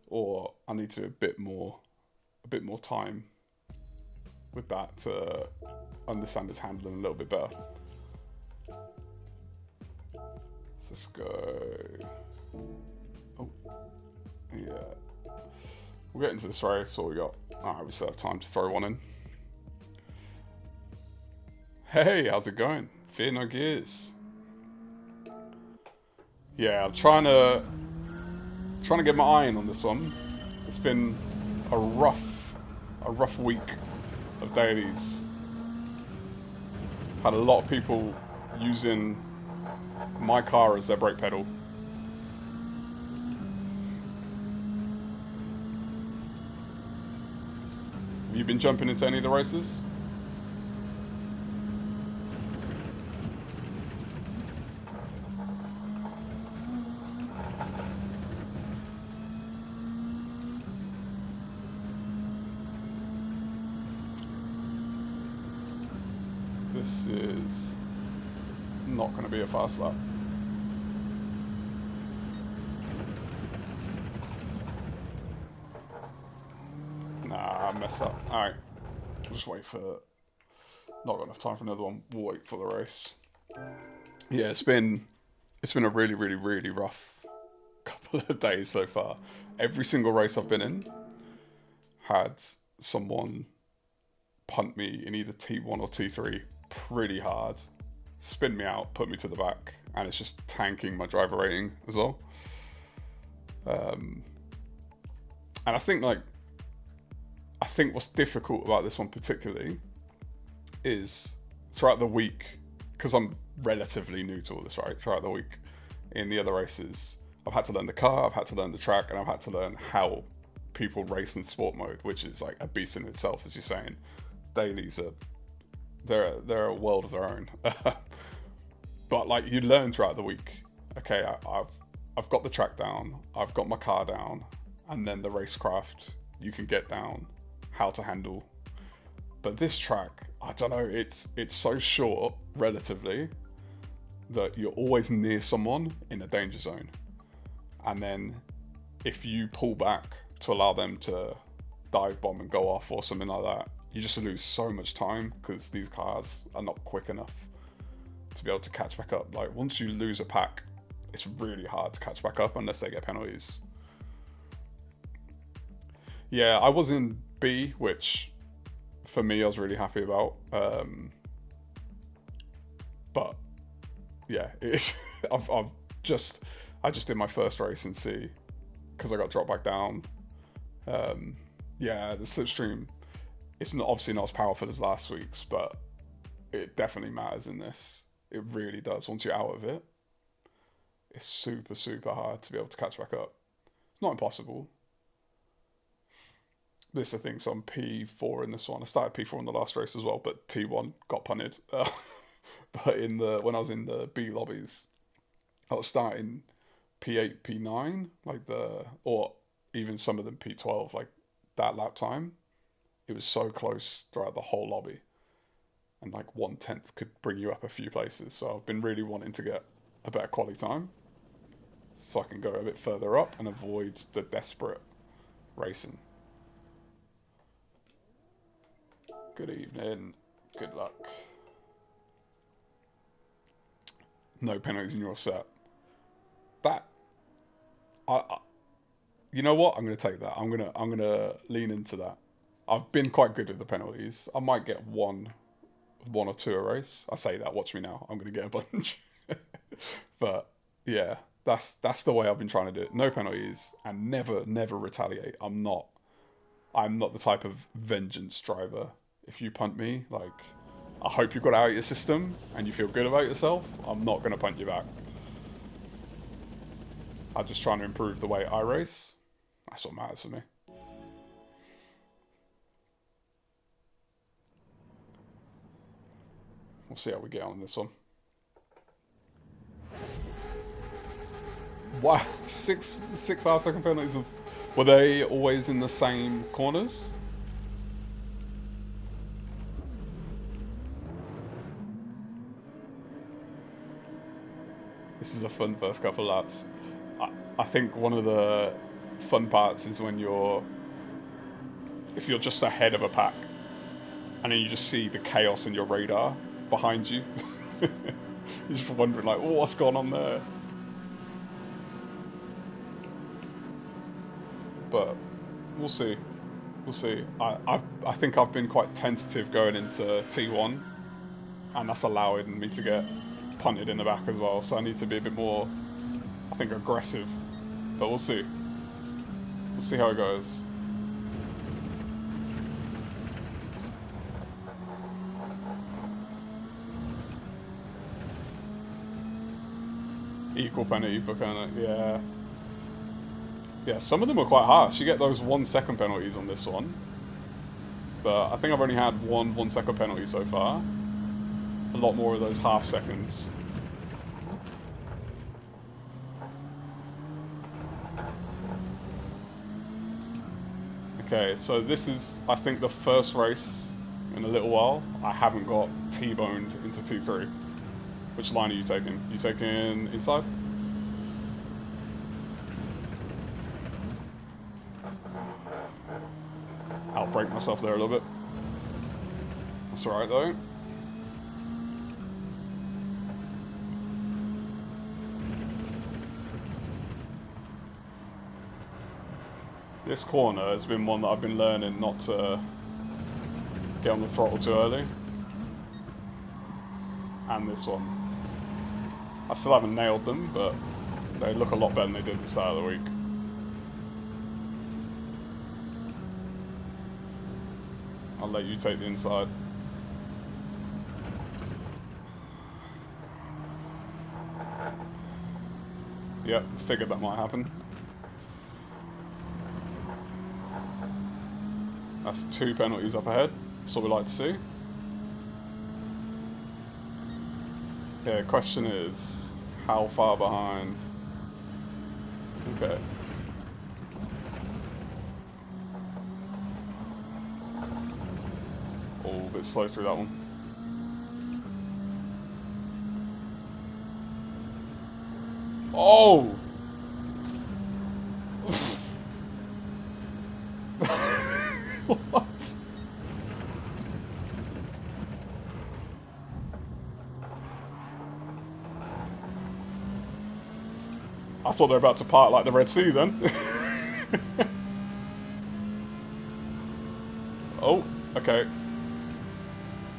Or I need to a bit more time with that to understand its handling a little bit better. So let's go. Oh, yeah. We'll get into this race. What we got? Alright, we still have time to throw one in. Hey, how's it going? Fear no gears. Yeah, I'm trying to get my eye in on this one. It's been a rough week of dailies. Had a lot of people using my car as their brake pedal. Have you been jumping into any of the races? This is not going to be a fast lap. Nah, I messed up. Alright. We'll just wait for... Not got enough time for another one. We'll wait for the race. Yeah, it's been a really rough couple of days so far. Every single race I've been in had someone punt me in either T1 or T3 pretty hard, spin me out, put me to the back, and it's just tanking my driver rating as well. And I think what's difficult about this one particularly is throughout the week, because I'm relatively new to all this, right? Throughout the week in the other races, I've had to learn the car, I've had to learn the track, and I've had to learn how people race in sport mode, which is like a beast in itself, as you're saying. Dailies are they're a world of their own. But like you learn throughout the week, okay, I've got the track down, I've got my car down, and then the racecraft you can get down how to handle. But this track, I don't know, it's so short relatively that you're always near someone in a danger zone, and then if you pull back to allow them to dive bomb and go off or something like that, you just lose so much time because these cars are not quick enough to be able to catch back up. Like once you lose a pack, it's really hard to catch back up unless they get penalties. Yeah, I was in B, which for me I was really happy about. But yeah, it's I just did my first race in C because I got dropped back down. Yeah, the slipstream, it's not obviously not as powerful as last week's, but it definitely matters in this. It really does. Once you're out of it, it's super, super hard to be able to catch back up. It's not impossible. This, I think, is on P4 in this one. I started P4 in the last race as well, but T1 got punted. But when I was in the B lobbies, I was starting P8, P9, or even some of them P12, like that lap time. It was so close throughout the whole lobby. And like 1/10 could bring you up a few places. So I've been really wanting to get a better quality time so I can go a bit further up and avoid the desperate racing. Good evening. Good luck. No penalties in your set. You know what? I'm gonna take that. I'm gonna lean into that. I've been quite good with the penalties. I might get one or two a race. I say that. Watch me now. I'm gonna get a bunch. But yeah, that's the way I've been trying to do it. No penalties and never retaliate. I'm not the type of vengeance driver. If you punt me, like, I hope you got out of your system and you feel good about yourself. I'm not gonna punt you back. I'm just trying to improve the way I race. That's what matters for me. We'll see how we get on this one. Wow, six half-second penalties. Were they always in the same corners? This is a fun first couple of laps. I think one of the fun parts is when if you're just ahead of a pack and then you just see the chaos in your radar behind you. You're just wondering, like, oh, what's going on there? But we'll see. We'll see. I think I've been quite tentative going into T1, and that's allowing me to get punted in the back as well. So I need to be a bit more, I think, aggressive. But we'll see. We'll see how it goes. Equal penalty for kind of, yeah. Yeah, some of them are quite harsh. You get those 1 second penalties on this one. But I think I've only had one 1 second penalty so far. A lot more of those half seconds. Okay, so this is, I think, the first race in a little while I haven't got T-boned into T3. Which line are you taking? You taking inside? I'll break myself there a little bit. That's alright though. This corner has been one that I've been learning not to get on the throttle too early. And this one. I still haven't nailed them, but they look a lot better than they did at the start of the week. I'll let you take the inside. Yep, figured that might happen. That's 2 penalties up ahead. That's what we like to see. Yeah, question is, how far behind? Okay. Oh, a bit slow through that one. Oh! What? I thought they were about to part like the Red Sea then. Oh, okay.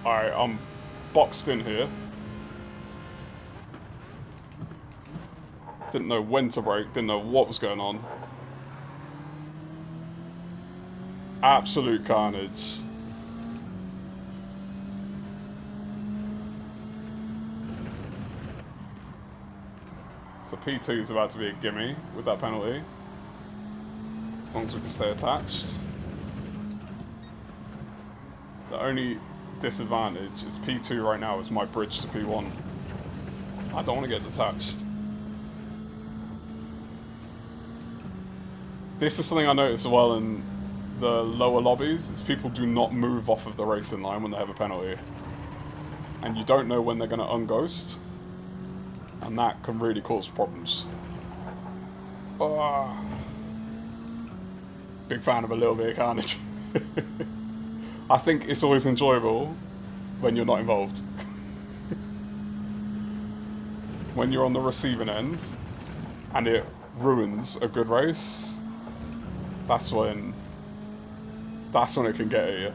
Alright, I'm boxed in here. Didn't know when to brake, didn't know what was going on. Absolute carnage. So P2 is about to be a gimme with that penalty. As long as we can stay attached. The only disadvantage is P2 right now is my bridge to P1. I don't want to get detached. This is something I noticed as well in the lower lobbies. It's people do not move off of the racing line when they have a penalty. And you don't know when they're going to unghost. And that can really cause problems. Oh. Big fan of a little bit of carnage. I think it's always enjoyable when you're not involved. When you're on the receiving end and it ruins a good race, that's when it can get at you.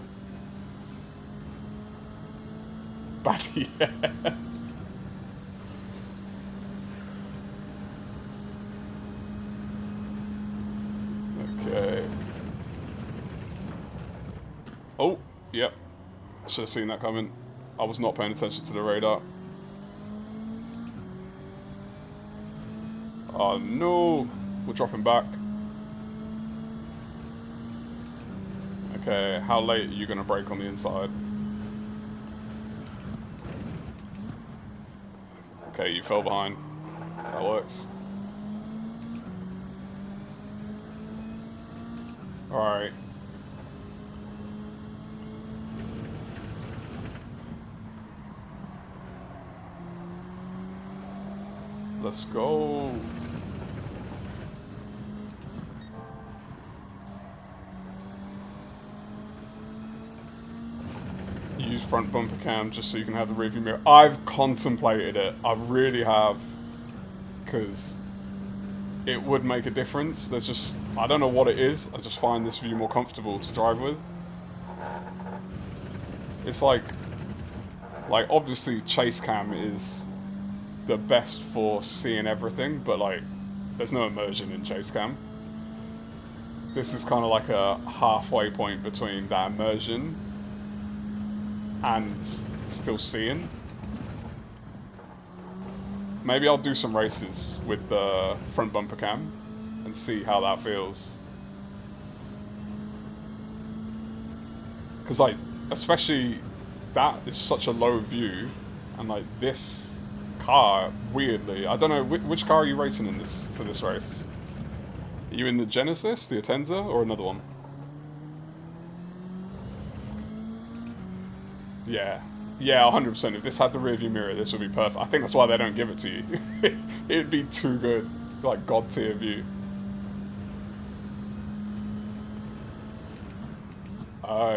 Bad, yeah. Okay. Oh, yep. Should have seen that coming. I was not paying attention to the radar. Oh no, we're dropping back. Okay, how late are you going to brake on the inside? Okay, you fell behind. That works. Alright. Let's go. Use front bumper cam just so you can have the rearview mirror. I've contemplated it. I really have. Because it would make a difference. There's just, I don't know what it is. I just find this view more comfortable to drive with. It's like obviously chase cam is the best for seeing everything, but like there's no immersion in chase cam. This is kind of like a halfway point between that immersion and still seeing. Maybe I'll do some races with the front bumper cam and see how that feels. Because like, especially that is such a low view, and like this car, weirdly, I don't know, which car are you racing in this for this race? Are you in the Genesis, the Atenza, or another one? Yeah. Yeah, 100%. If this had the rearview mirror, this would be perfect. I think that's why they don't give it to you. It'd be too good. Like, God tier view.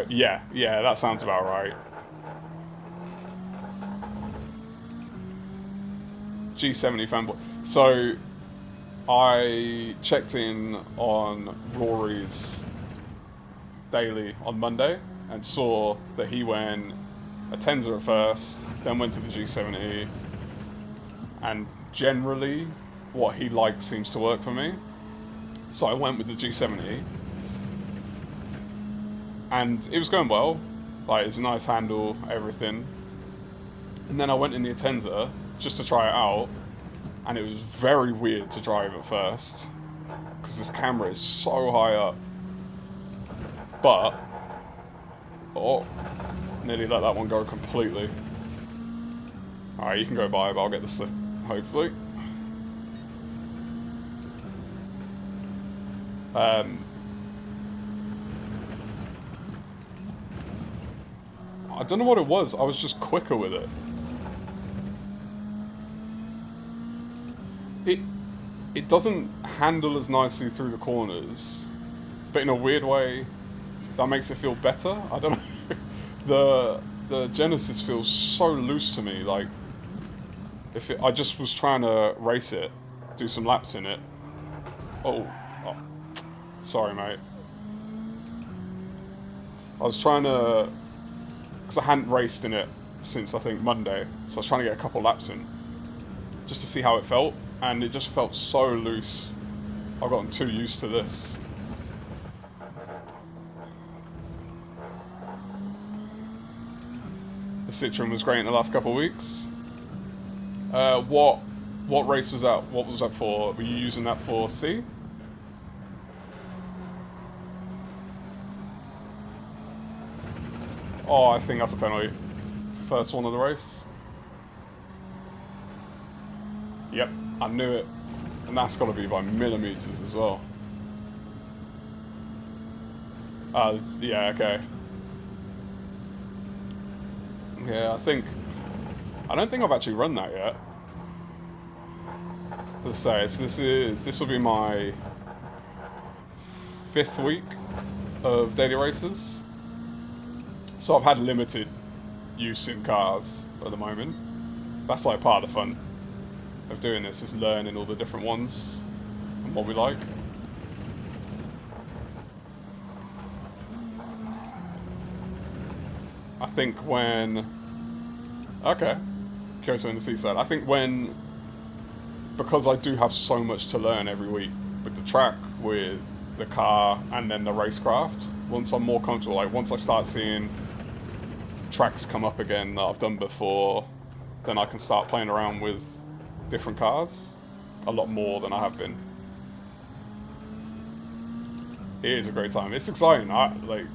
Yeah, that sounds about right. G70 fanboy. So, I checked in on Rory's daily on Monday and saw that he went Atenza at first, then went to the G70, and generally what he likes seems to work for me. So I went with the G70, and it was going well. Like, it's a nice handle, everything. And then I went in the Atenza just to try it out, and it was very weird to drive at first because this camera is so high up. But nearly let that one go completely. Alright, you can go by, but I'll get the slip, hopefully. I don't know what it was, I was just quicker with it. It doesn't handle as nicely through the corners, but in a weird way, that makes it feel better. I don't know. The Genesis feels so loose to me. Like, I just was trying to race it, do some laps in it. Oh, sorry, mate. I was trying to, because I hadn't raced in it since I think Monday, so I was trying to get a couple laps in, just to see how it felt. and it just felt so loose. I've gotten too used to this. The Citroen was great in the last couple of weeks. What race was that? What was that for? Were you using that for C? Oh, I think that's a penalty. First one of the race. Yep, I knew it. And that's got to be by millimeters as well. Yeah, okay. Yeah, I don't think I've actually run that yet. As I say, this will be my 5th week of daily races. So I've had limited use in cars at the moment. That's like part of the fun of doing this, is learning all the different ones and what we like. I think when... Okay. Kyoto in the seaside. I think when... Because I do have so much to learn every week with the track, with the car, and then the racecraft, once I'm more comfortable, like once I start seeing tracks come up again that I've done before, then I can start playing around with different cars a lot more than I have been. It is a great time. It's exciting. Like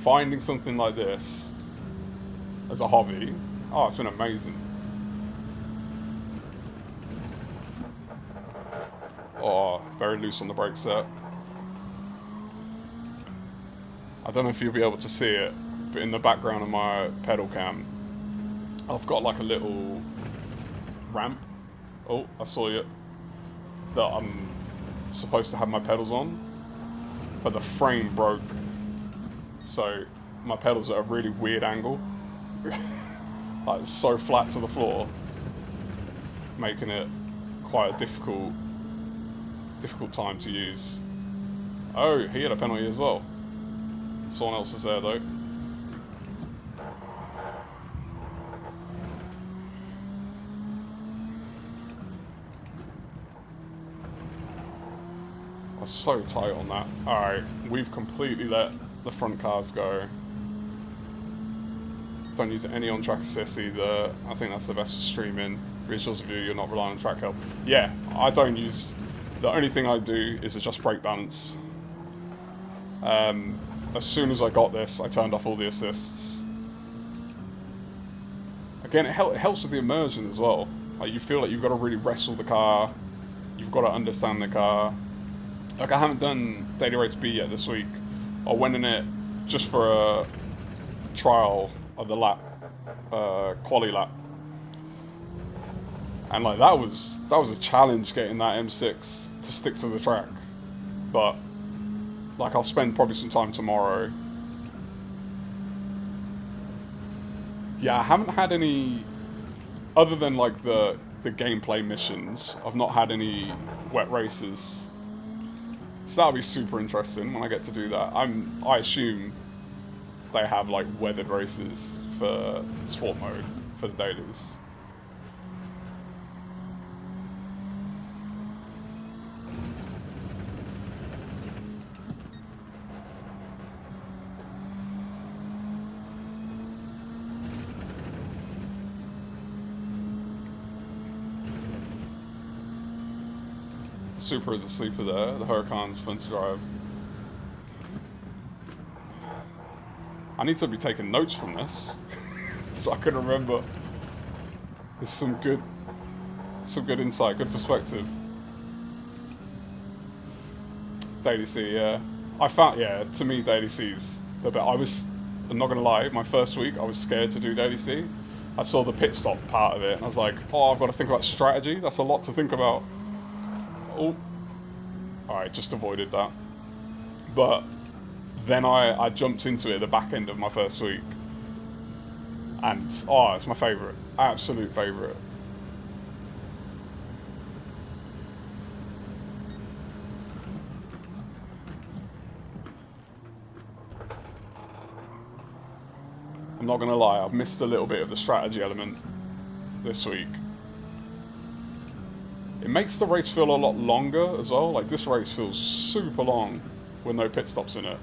finding something like this as a hobby. Oh, it's been amazing. Oh, very loose on the brake set. I don't know if you'll be able to see it, but in the background of my pedal cam, I've got like a little ramp. Oh, I saw you. That I'm supposed to have my pedals on, but the frame broke. So my pedals are at a really weird angle. Like it's so flat to the floor, making it quite a difficult time to use. Oh, he had a penalty as well. Someone else is there though. I was so tight on that. Alright, we've completely let the front cars go. Don't use any on-track assist either. I think that's the best for streaming. Visuals of you, you're not relying on track help. Yeah, I don't use... The only thing I do is adjust brake balance. As soon as I got this, I turned off all the assists. Again, it helps with the immersion as well. Like, you feel like you've got to really wrestle the car. You've got to understand the car. Like, I haven't done Daily Race B yet this week. I went in it just for a trial of the lap, quali lap. And like that was a challenge getting that M6 to stick to the track. But like I'll spend probably some time tomorrow. Yeah, I haven't had any, other than like the gameplay missions, I've not had any wet races. So that'll be super interesting when I get to do that. I assume they have like weathered races for sport mode for the dailies. Super is a sleeper there. The Huracan's fun to drive. I need to be taking notes from this so I can remember. There's some good insight, good perspective. Daily C, yeah. I found, yeah, to me Daily C's the best. I'm not gonna lie, my first week I was scared to do Daily C. I saw the pit stop part of it and I was like, oh, I've got to think about strategy. That's a lot to think about. Oh, alright, just avoided that. But then I jumped into it at the back end of my first week. And, oh, it's my favourite. Absolute favourite. I'm not going to lie, I've missed a little bit of the strategy element this week. It makes the race feel a lot longer as well. Like, this race feels super long with no pit stops in it.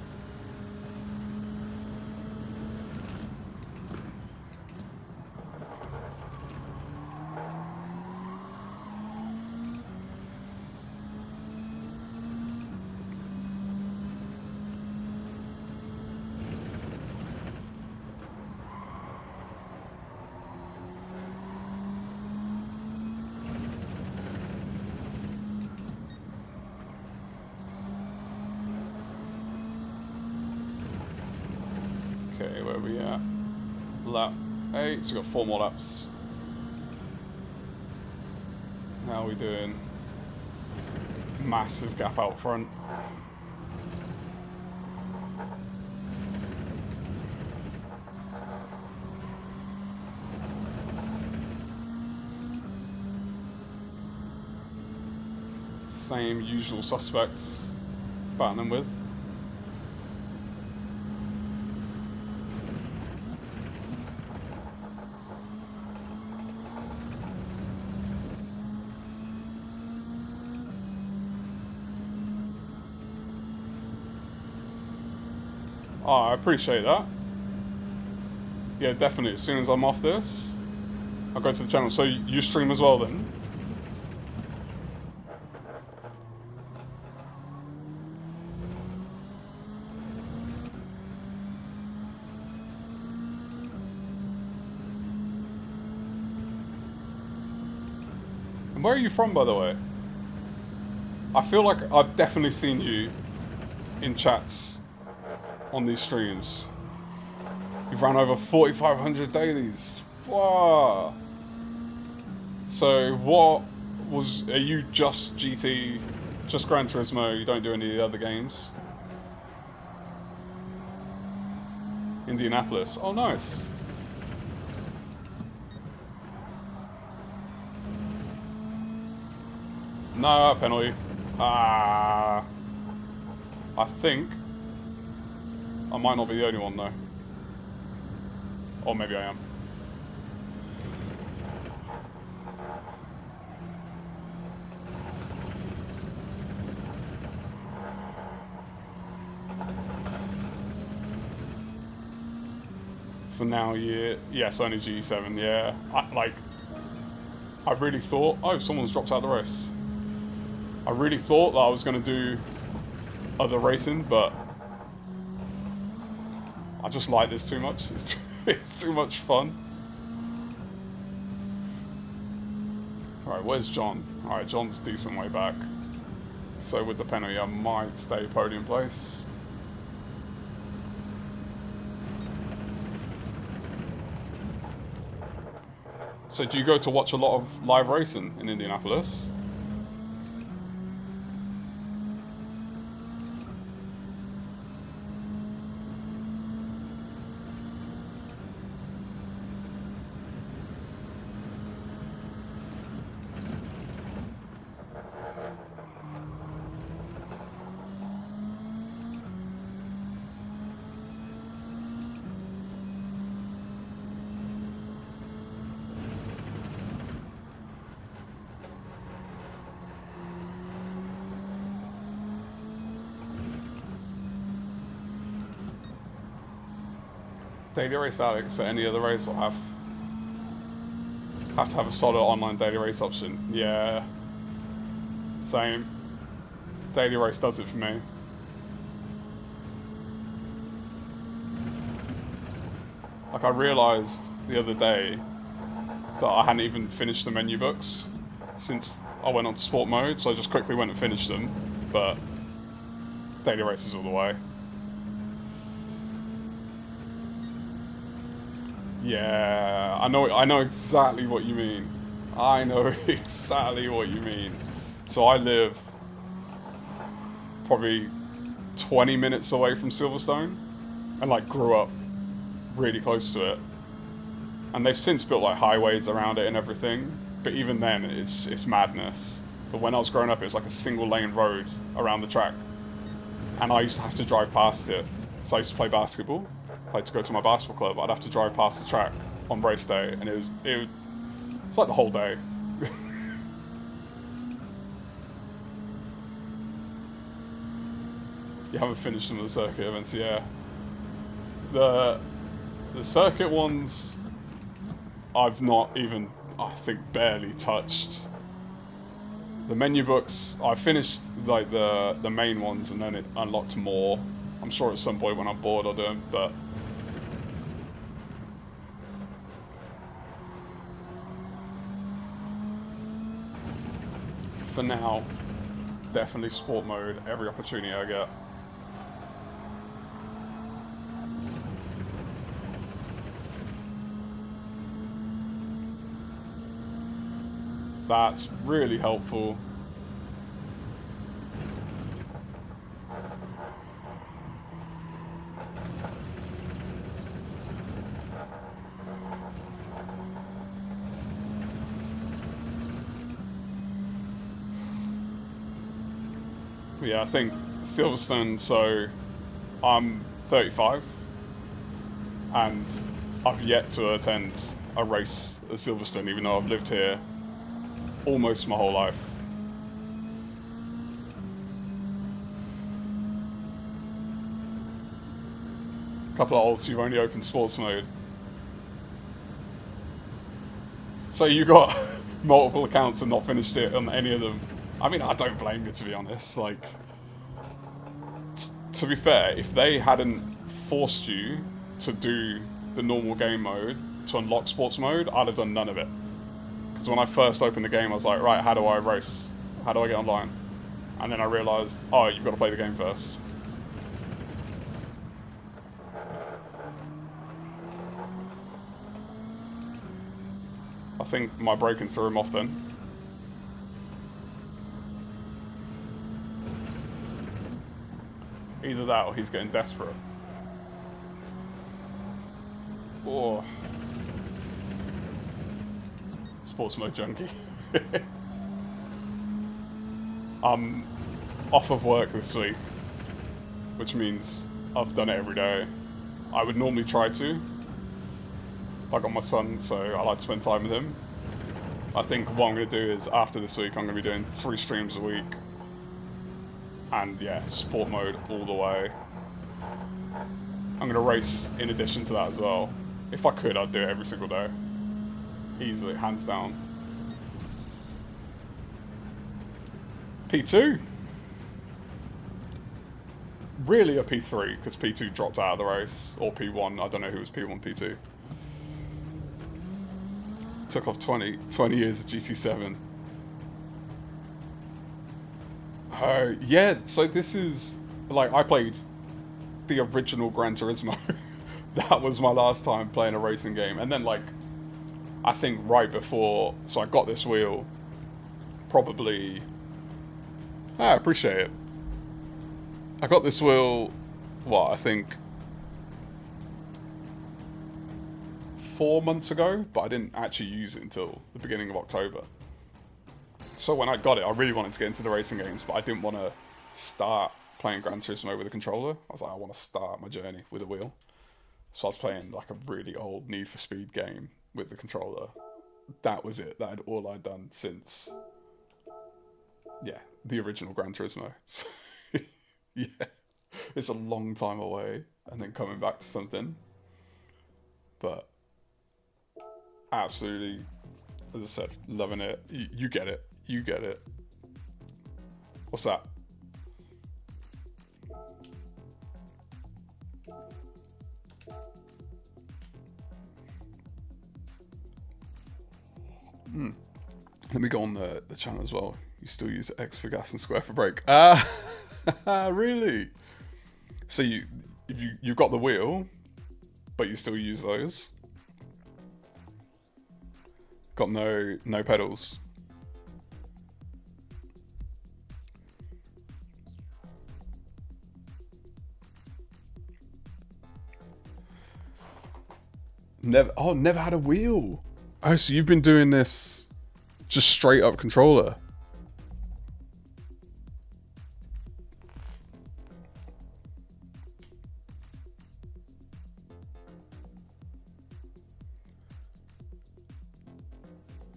Okay, where are we at? Lap 8, so we've got 4 more laps. How are we doing? Massive gap out front. Same usual suspects battling with. Oh, I appreciate that. Yeah, definitely. As soon as I'm off this, I'll go to the channel. So you stream as well then? And where are you from, by the way? I feel like I've definitely seen you in chats on these streams. You've run over 4,500 dailies. Wow. So what was... Are you just GT, just Gran Turismo, you don't do any of the other games? Indianapolis. Oh, nice. No, penalty. I think I might not be the only one though. Or maybe I am. For now, yeah. Yes, only G7, yeah. I really thought... Oh, someone's dropped out of the race. I really thought that I was going to do other racing, but I just like this too much. It's too much fun. Alright, where's John? Alright, John's a decent way back. So with the penalty, I might stay podium place. So do you go to watch a lot of live racing in Indianapolis? Daily race Alex at any other race will have to have a solid online daily race option. Yeah. Same. Daily race does it for me. Like I realised the other day that I hadn't even finished the menu books since I went on to sport mode, so I just quickly went and finished them, but daily races all the way. Yeah, I know exactly what you mean. I know exactly what you mean. So I live probably 20 minutes away from Silverstone and like grew up really close to it. And they've since built like highways around it and everything, but even then it's madness. But when I was growing up, it was like a single lane road around the track. And I used to have to drive past it. So I used to play basketball. Like to go to my basketball club, I'd have to drive past the track on race day, and it was like the whole day. You haven't finished some of the circuit events, yeah. The circuit ones, I've not even, I think, barely touched. The menu books, I finished like the main ones, and then it unlocked more. I'm sure at some point when I'm bored I'll do them, but for now, definitely sport mode every opportunity I get. That's really helpful. Yeah, I think Silverstone, so I'm 35 and I've yet to attend a race at Silverstone, even though I've lived here almost my whole life. A couple of olds, you've only opened sports mode. So you got multiple accounts and not finished it on any of them. I mean, I don't blame you, to be honest. Like, to be fair, if they hadn't forced you to do the normal game mode to unlock sports mode, I'd have done none of it. Because when I first opened the game, I was like, right, how do I race? How do I get online? And then I realised, oh, you've got to play the game first. I think my braking threw him off then. Either that or he's getting desperate. Or sports mode junkie. I'm off of work this week, which means I've done it every day. I would normally try to. I got my son, so I like to spend time with him. I think what I'm going to do is, after this week, I'm going to be doing 3 streams a week. And yeah, sport mode all the way. I'm going to race in addition to that as well. If I could, I'd do it every single day. Easily, hands down. P2. Really a P3, because P2 dropped out of the race. Or P1, I don't know who was P1, P2. Took off 20 years of GT7. Yeah, so this is, like, I played the original Gran Turismo. That was my last time playing a racing game. And then, like, I think right before, so I got this wheel, probably, I appreciate it. I got this wheel, what, I think 4 months ago, but I didn't actually use it until the beginning of October. So when I got it, I really wanted to get into the racing games, but I didn't want to start playing Gran Turismo with a controller. I was like, I want to start my journey with a wheel. So I was playing like a really old Need for Speed game with the controller. That was it. That had all I'd done since, yeah, the original Gran Turismo. So, yeah, it's a long time away, and then coming back to something. But absolutely, as I said, loving it. You get it. You get it. What's that? Let me go on the channel as well. You still use X for gas and square for brake. Really? So you've got the wheel, but you still use those? Got no pedals. Never had a wheel. Oh, so you've been doing this just straight up controller.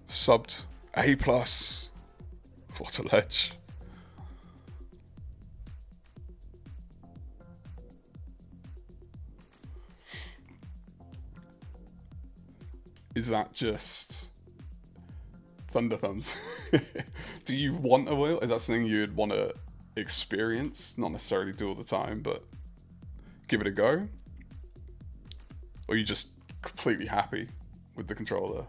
Subbed A+. What a ledge. is that just thunder thumbs? Do you want a wheel? Is that something you'd want to experience? Not necessarily do all the time, but give it a go? Or are you just completely happy with the controller?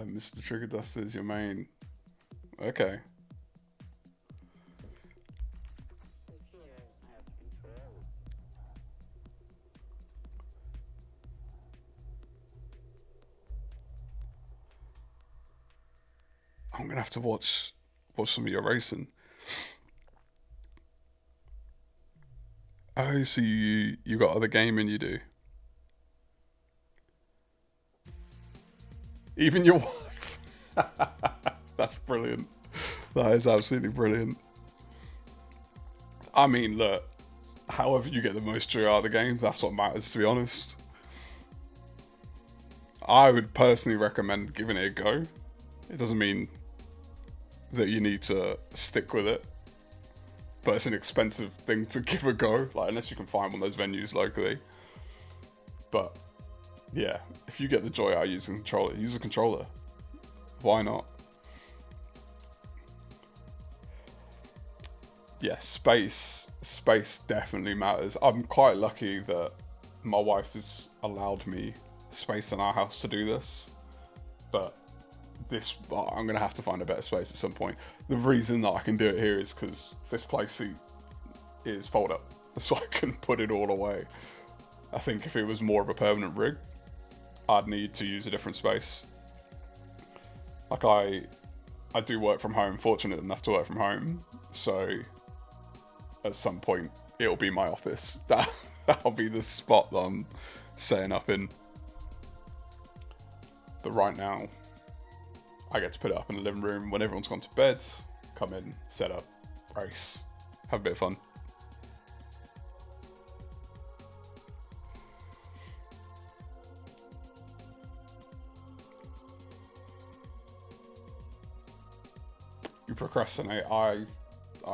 Mr. Trigger Duster is your main. Okay. I'm gonna have to watch some of your racing. Oh, so you got other gaming you do? Even your wife? That's brilliant. That is absolutely brilliant. I mean, look, however you get the most joy out of the game, that's what matters, to be honest. I would personally recommend giving it a go. It doesn't mean that you need to stick with it, but it's an expensive thing to give a go, like, unless you can find one of those venues locally. But yeah, if you get the joy out of using a controller, use a controller. Why not? Yeah, space definitely matters. I'm quite lucky that my wife has allowed me space in our house to do this, but I'm gonna have to find a better space at some point. The reason that I can do it here is because this play seat is fold up, so I can put it all away. I think if it was more of a permanent rig, I'd need to use a different space. Like I do work from home, fortunate enough to work from home, so at some point it'll be my office. That'll be the spot that I'm setting up in. But right now, I get to put it up in the living room when everyone's gone to bed, come in, set up, race, have a bit of fun. You procrastinate. I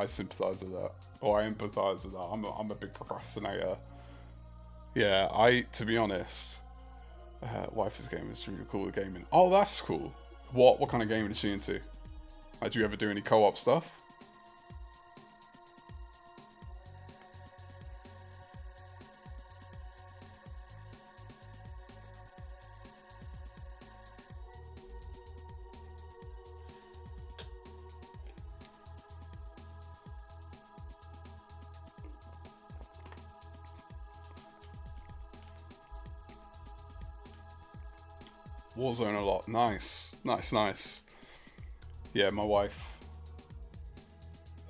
sympathise with that, or I empathise with that. I'm a big procrastinator. Yeah, to be honest, wife is gaming. Is really cool at gaming. Oh, that's cool. What kind of gaming is she into? Like, do you ever do any co-op stuff? Warzone a lot. Nice. Yeah, my wife,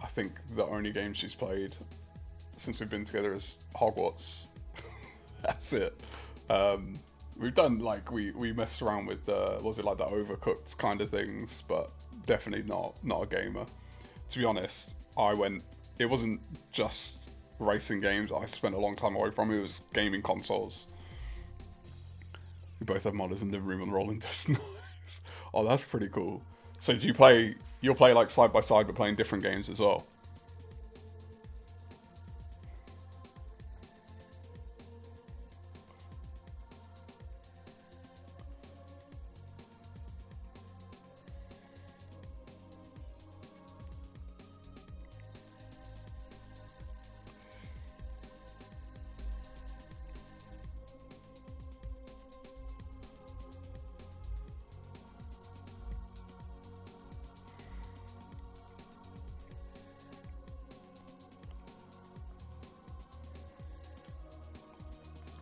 I think the only game she's played since we've been together is Hogwarts. That's it. We've done, like, we messed around with, was it like the Overcooked kind of things, but definitely not a gamer. To be honest, it wasn't just racing games I spent a long time away from, it was gaming consoles. We both have modders in the room on rolling disc. Nice. Oh, that's pretty cool. So you'll play like side by side but playing different games as well?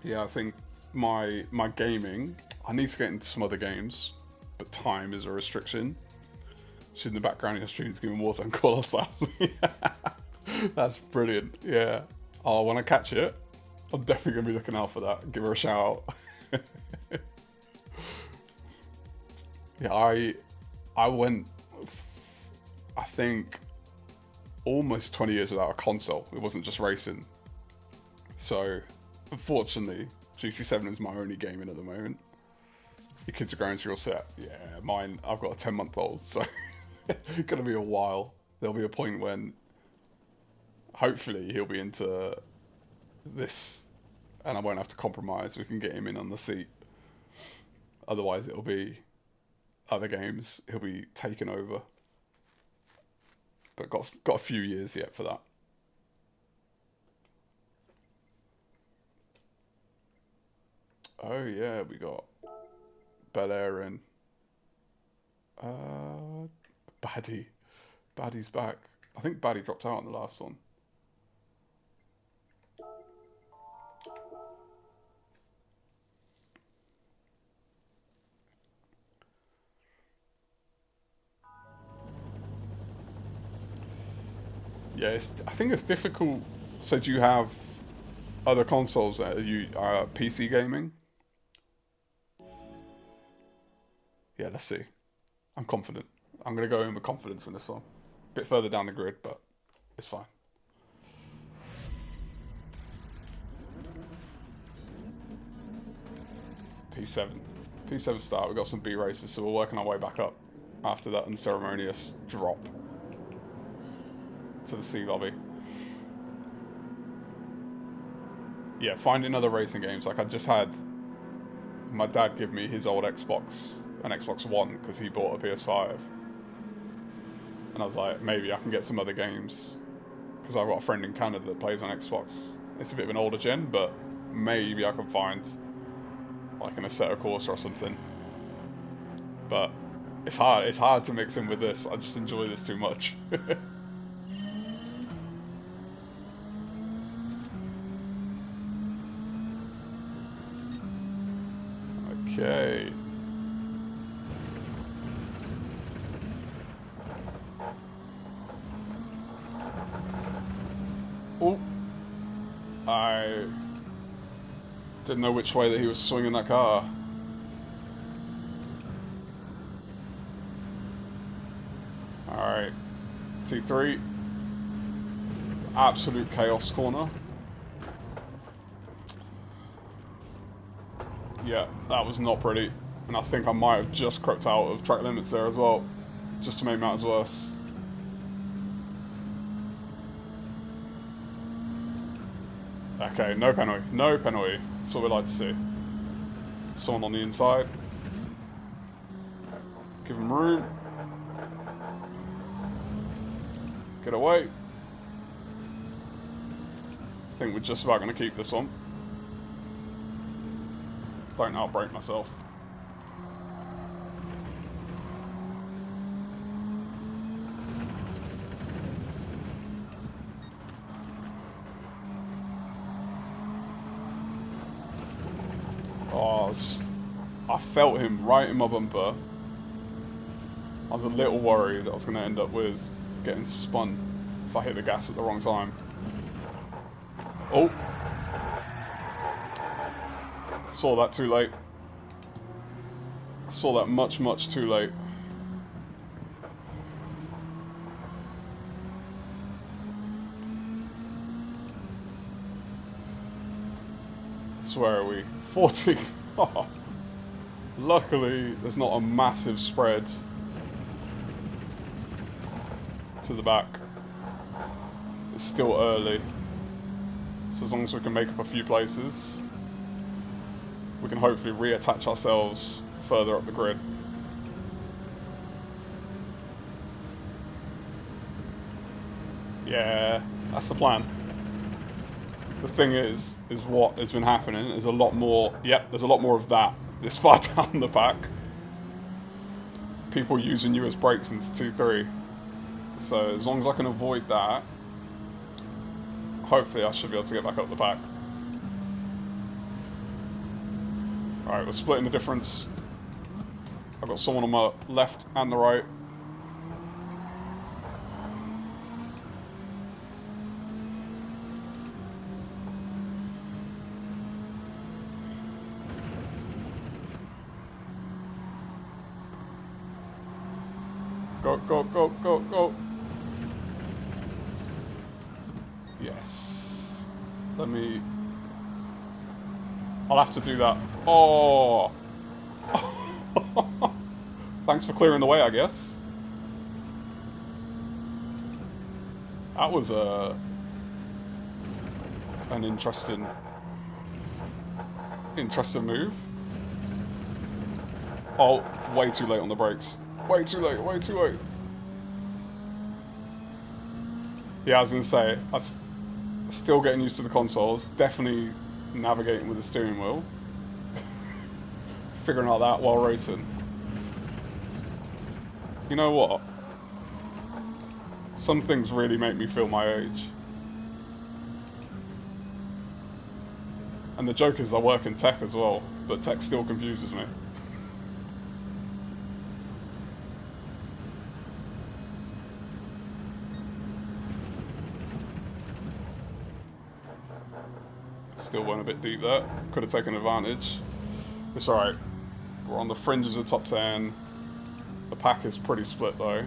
Yeah, I think my gaming, I need to get into some other games, but time is a restriction. She's in the background in your streams giving Warzone call us out. That's brilliant. Yeah. Oh, when I catch it, I'm definitely going to be looking out for that. Give her a shout out. Yeah, I went, I think, almost 20 years without a console. It wasn't just racing. So, unfortunately, GT7 is my only gaming at the moment. Your kids are growing, so you're all set. Yeah, mine, I've got a 10-month-old, so it's going to be a while. There'll be a point when hopefully he'll be into this and I won't have to compromise. We can get him in on the seat. Otherwise, it'll be other games. He'll be taken over. But got a few years yet for that. Oh yeah, we got Bel Air in. Baddie. Baddie's back. I think Baddie dropped out on the last one. Yeah, I think it's difficult. So do you have other consoles? Are you PC gaming? Yeah, let's see. I'm confident. I'm going to go in with confidence in this one. Bit further down the grid, but it's fine. P7. P7 start. We've got some B races, so we're working our way back up after that unceremonious drop to the C lobby. Yeah, finding other racing games. Like I just had my dad give me his old Xbox, an Xbox One, because he bought a PS5. And I was like, maybe I can get some other games. Because I've got a friend in Canada that plays on Xbox. It's a bit of an older gen, but maybe I can find like an Assetto Corsa or something. But it's hard to mix in with this. I just enjoy this too much. Okay. Oh. I didn't know which way that he was swinging that car. Alright. T3. Absolute chaos corner. Yeah, that was not pretty. And I think I might have just crept out of track limits there as well. Just to make matters worse. Okay, no penalty. No penalty. That's what we like to see. Someone on the inside. Give him room. Get away. I think we're just about going to keep this one. Don't outbrake myself. Oh, I felt him right in my bumper. I was a little worried I was going to end up with getting spun if I hit the gas at the wrong time. Oh. Saw that too late. Saw that much, much too late. So where are we? 40. Oh. Luckily, there's not a massive spread to the back. It's still early. So as long as we can make up a few places, we can hopefully reattach ourselves further up the grid. Yeah, that's the plan. The thing is what has been happening is a lot more, yep, there's a lot more of that this far down the back. People using US brakes into 2-3. So as long as I can avoid that, hopefully I should be able to get back up the back. Alright, we're splitting the difference. I've got someone on my left and the right. Go, go, go, go, go. Yes. Let me... I'll have to do that. Oh! Thanks for clearing the way, I guess. That was an interesting move. Oh, way too late on the brakes. Way too late, way too late. Yeah, I was going to say, still getting used to the consoles. Definitely navigating with the steering wheel. Figuring out that while racing. You know what? Some things really make me feel my age. And the joke is I work in tech as well, but tech still confuses me. Still went a bit deep there. Could have taken advantage. It's alright. We're on the fringes of top 10. The pack is pretty split though.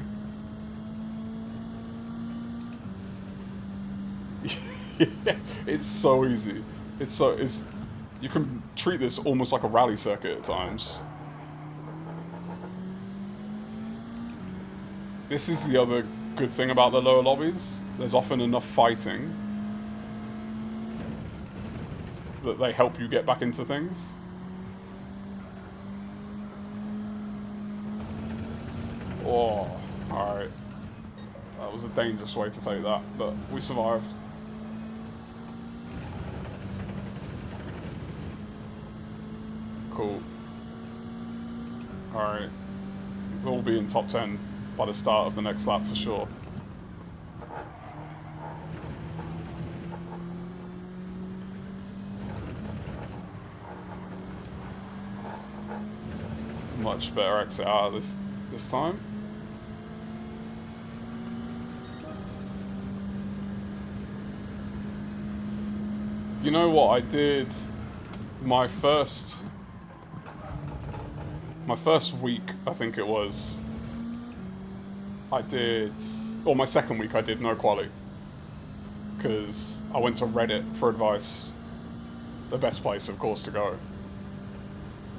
Yeah, it's so easy. It's you can treat this almost like a rally circuit at times. This is the other good thing about the lower lobbies. There's often enough fighting that they help you get back into things. Oh, alright. That was a dangerous way to take that, but we survived. Cool. Alright. We'll be in top 10 by the start of the next lap for sure. Much better exit out this time. You know what, I did my first week, I think it was, my second week I did no quali. Because I went to Reddit for advice. The best place, of course, to go.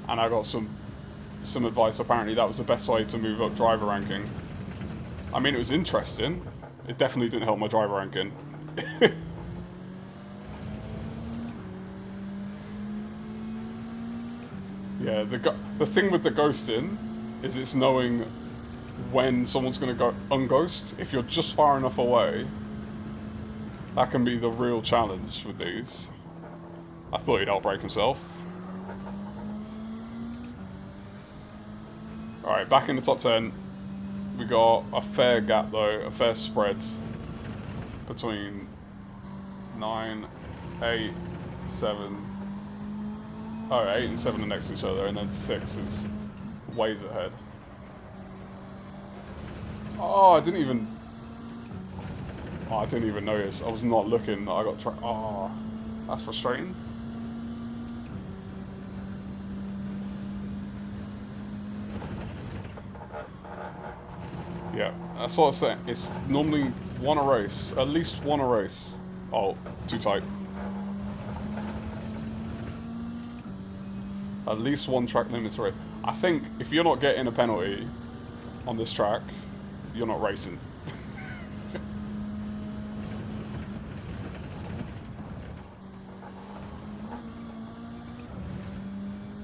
And I got some advice, apparently that was the best way to move up driver ranking. I mean, it was interesting. It definitely didn't help my driver ranking. Yeah, the thing with the ghosting is it's knowing when someone's going to go unghost. If you're just far enough away, that can be the real challenge with these. I thought he'd outbrake himself. Alright, back in the top 10. We got a fair gap though, a fair spread between 9, 8, 7. Oh, 8 and 7 are next to each other, and then 6 is ways ahead. Oh, I didn't even notice. I was not looking. I got oh, that's frustrating. Yeah, that's what I was saying. It's normally one a race, at least one a race. Oh, too tight. At least one track limits race. I think if you're not getting a penalty on this track, you're not racing.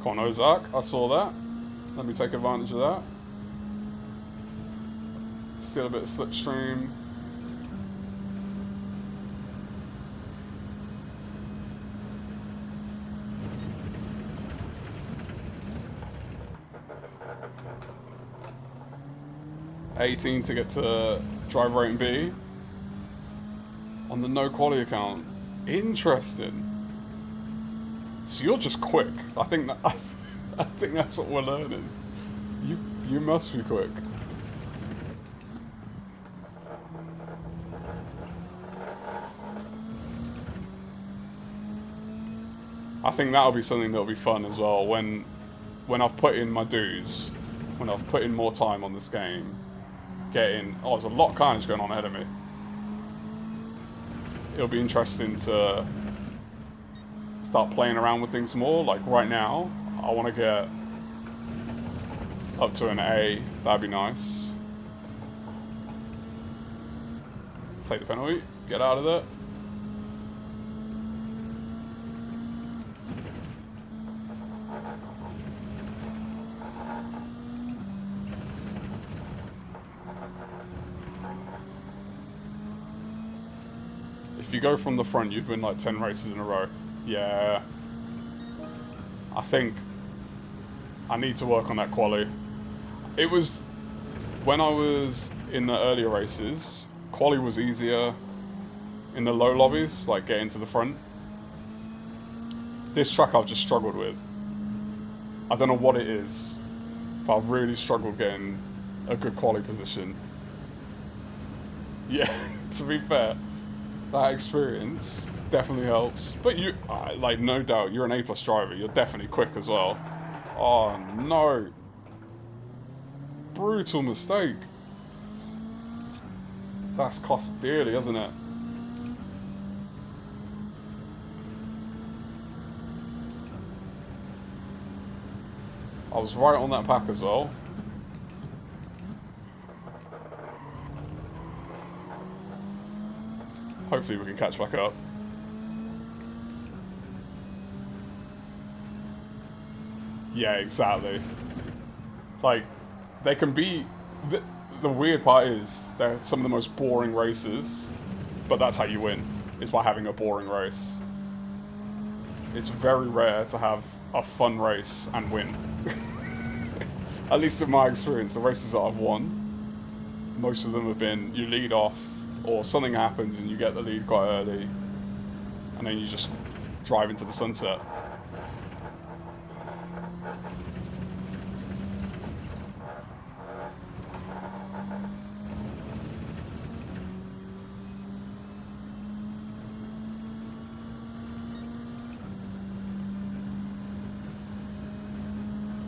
Come on, Ozark, I saw that. Let me take advantage of that. Still a bit of slipstream. $18 to get to driver rating B on the no quality account. Interesting. So you're just quick. I think that's what we're learning. You must be quick. I think that'll be something that'll be fun as well when I've put in my dues, when I've put in more time on this game. Oh, there's a lot of carnage going on ahead of me. It'll be interesting to start playing around with things more. Like right now, I want to get up to an A, that'd be nice. Take the penalty, get out of there. If you go from the front, you'd win like 10 races in a row. Yeah. I think I need to work on that quali. It was, when I was in the earlier races, quali was easier in the low lobbies, like getting to the front. This track I've just struggled with. I don't know what it is, but I've really struggled getting a good quali position. Yeah, to be fair, that experience definitely helps. But you, like, no doubt, you're an A+ driver. You're definitely quick as well. Oh no! Brutal mistake. That's cost dearly, hasn't it? I was right on that pack as well. Hopefully we can catch back up. Yeah, exactly. Like, they can be... The weird part is, they're some of the most boring races, but that's how you win, is by having a boring race. It's very rare to have a fun race and win. At least in my experience, the races that I've won, most of them have been, you lead off, or something happens and you get the lead quite early, and then you just drive into the sunset.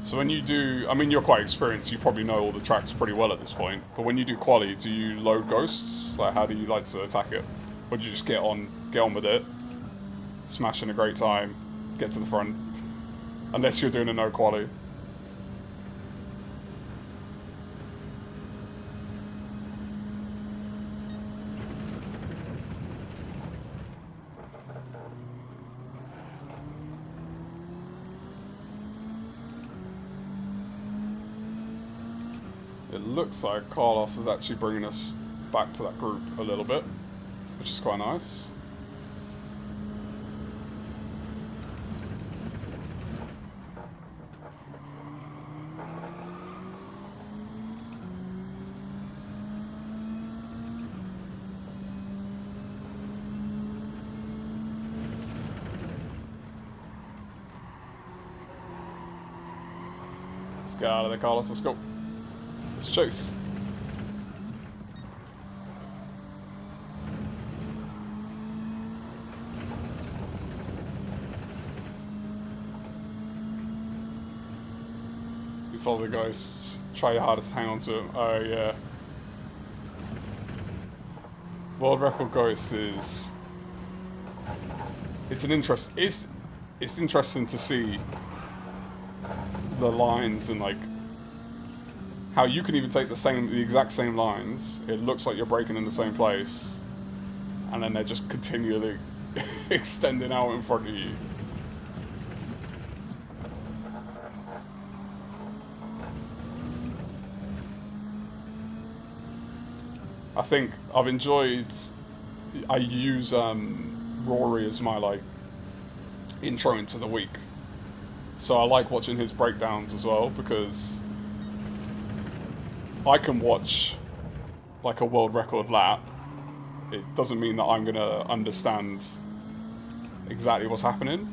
So when you do, I mean, you're quite experienced, you probably know all the tracks pretty well at this point, but when you do quali, do you load ghosts? Like, how do you like to attack it? Or do you just get on with it, smash in a great time, get to the front? Unless you're doing a no quali. It looks like Carlos is actually bringing us back to that group a little bit, which is quite nice. Let's get out of there, Carlos. Let's go. Let's chase. You follow the guys, try your hardest to hang on to him. Oh yeah. World record ghost is... It's interesting to see the lines and like how you can even take the exact same lines. It looks like you're braking in the same place, and then they're just continually extending out in front of you. I think I've enjoyed. I use Rory as my like intro into the week, so I like watching his breakdowns as well, because I can watch like a world record lap. It doesn't mean that I'm gonna understand exactly what's happening.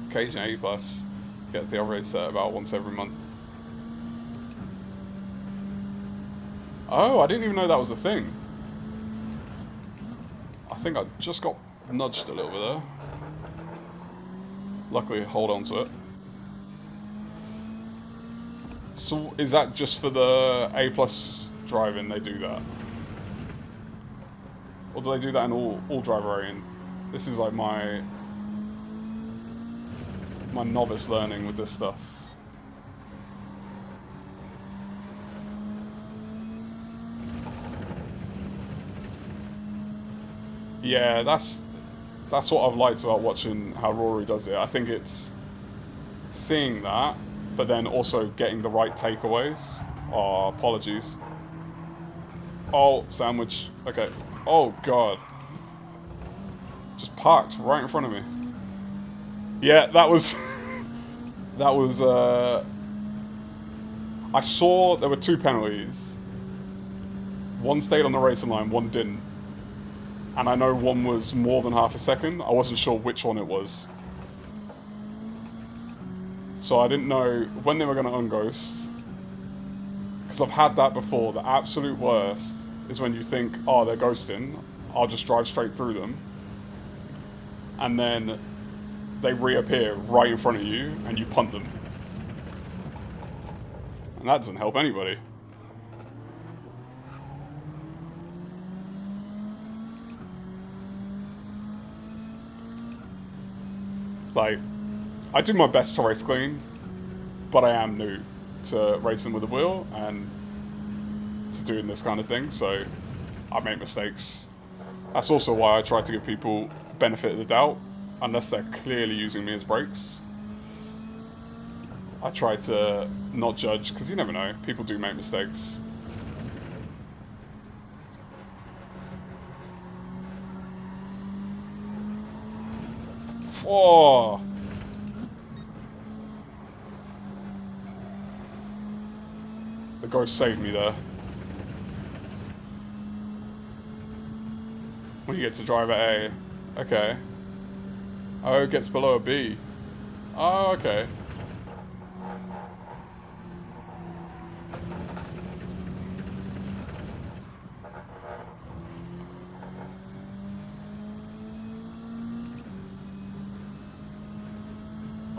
Occasionally A+, get the race set about once every month. Oh, I didn't even know that was a thing. I think I just got nudged a little bit there. Luckily, hold on to it. So, is that just for the A+ driving they do that? Or do they do that in all driver rating? This is like my novice learning with this stuff. Yeah, that's what I've liked about watching how Rory does it. I think it's seeing that, but then also getting the right takeaways. Oh, apologies. Oh, sandwich. Okay. Oh, God. Just parked right in front of me. Yeah, that was... that was, I saw there were 2 penalties. One stayed on the racing line, one didn't. And I know one was more than half a second. I wasn't sure which one it was. So I didn't know when they were going to unghost. Because I've had that before. The absolute worst is when you think, oh, they're ghosting. I'll just drive straight through them. And then they reappear right in front of you and you punt them. And that doesn't help anybody. Like, I do my best to race clean, but I am new to racing with a wheel and to doing this kind of thing, so I make mistakes. That's also why I try to give people benefit of the doubt, unless they're clearly using me as brakes. I try to not judge, because you never know, people do make mistakes. Oh! The ghost saved me there. When you get to drive at A. Okay. Oh, it gets below a B. Oh, okay.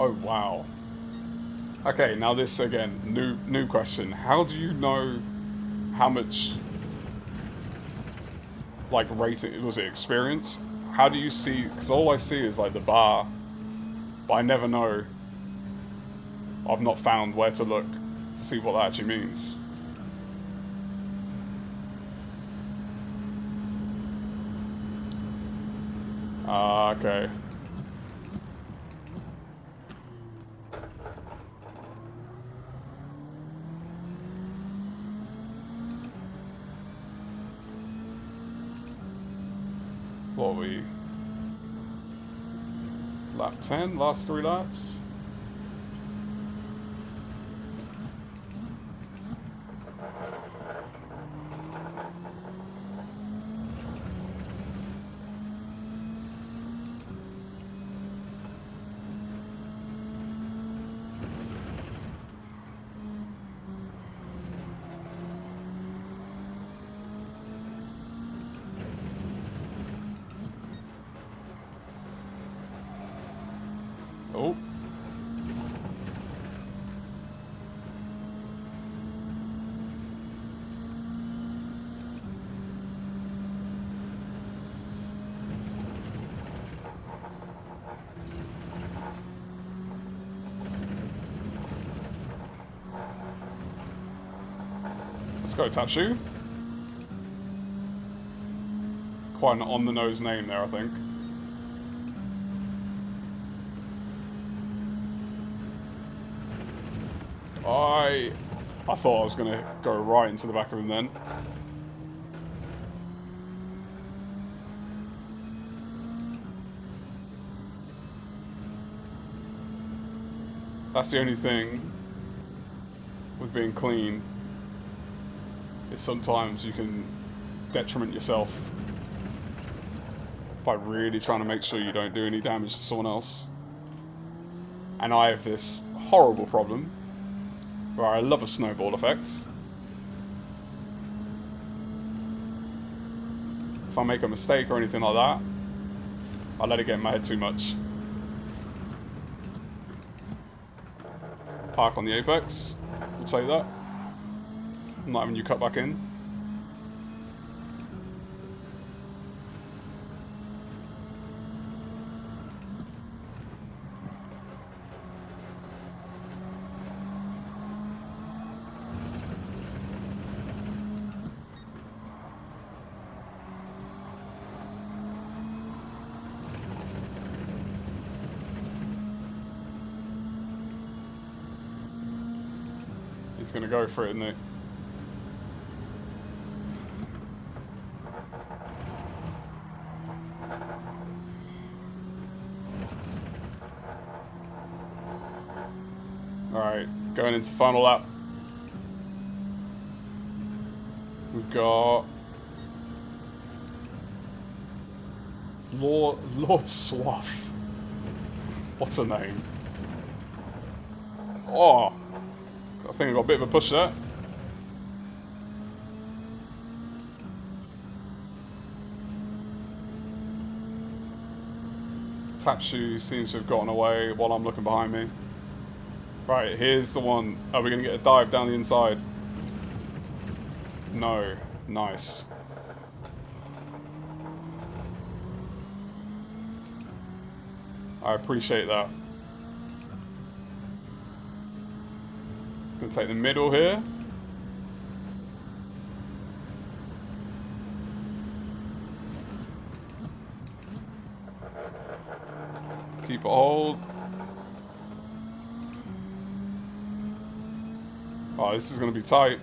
Oh, wow. Okay, now this, again, new question. How do you know how much, like, rating, was it experience? How do you see, because all I see is, like, the bar, but I never know, I've not found where to look to see what that actually means. Ah, okay. What are we? Lap 10? Last 3 laps? Oh. Let's go, Tap Shoe. Quite an on-the-nose name there, I think. I thought I was going to go right into the back of him then. That's the only thing with being clean, is sometimes you can detriment yourself by really trying to make sure you don't do any damage to someone else. And I have this horrible problem where I love a snowball effect. If I make a mistake or anything like that, I let it get in my head too much. Park on the apex, we'll take that. I'm not having you cut back in. He's going to go for it, isn't he? Alright, going into final lap. We've got Lord Swaff. What's her name? Oh, I think I got a bit of a push there. Tapshu seems to have gotten away while I'm looking behind me. Right, here's the one. Are we going to get a dive down the inside? No. Nice. I appreciate that. Gonna take the middle here. Keep it hold. Oh, this is gonna be tight.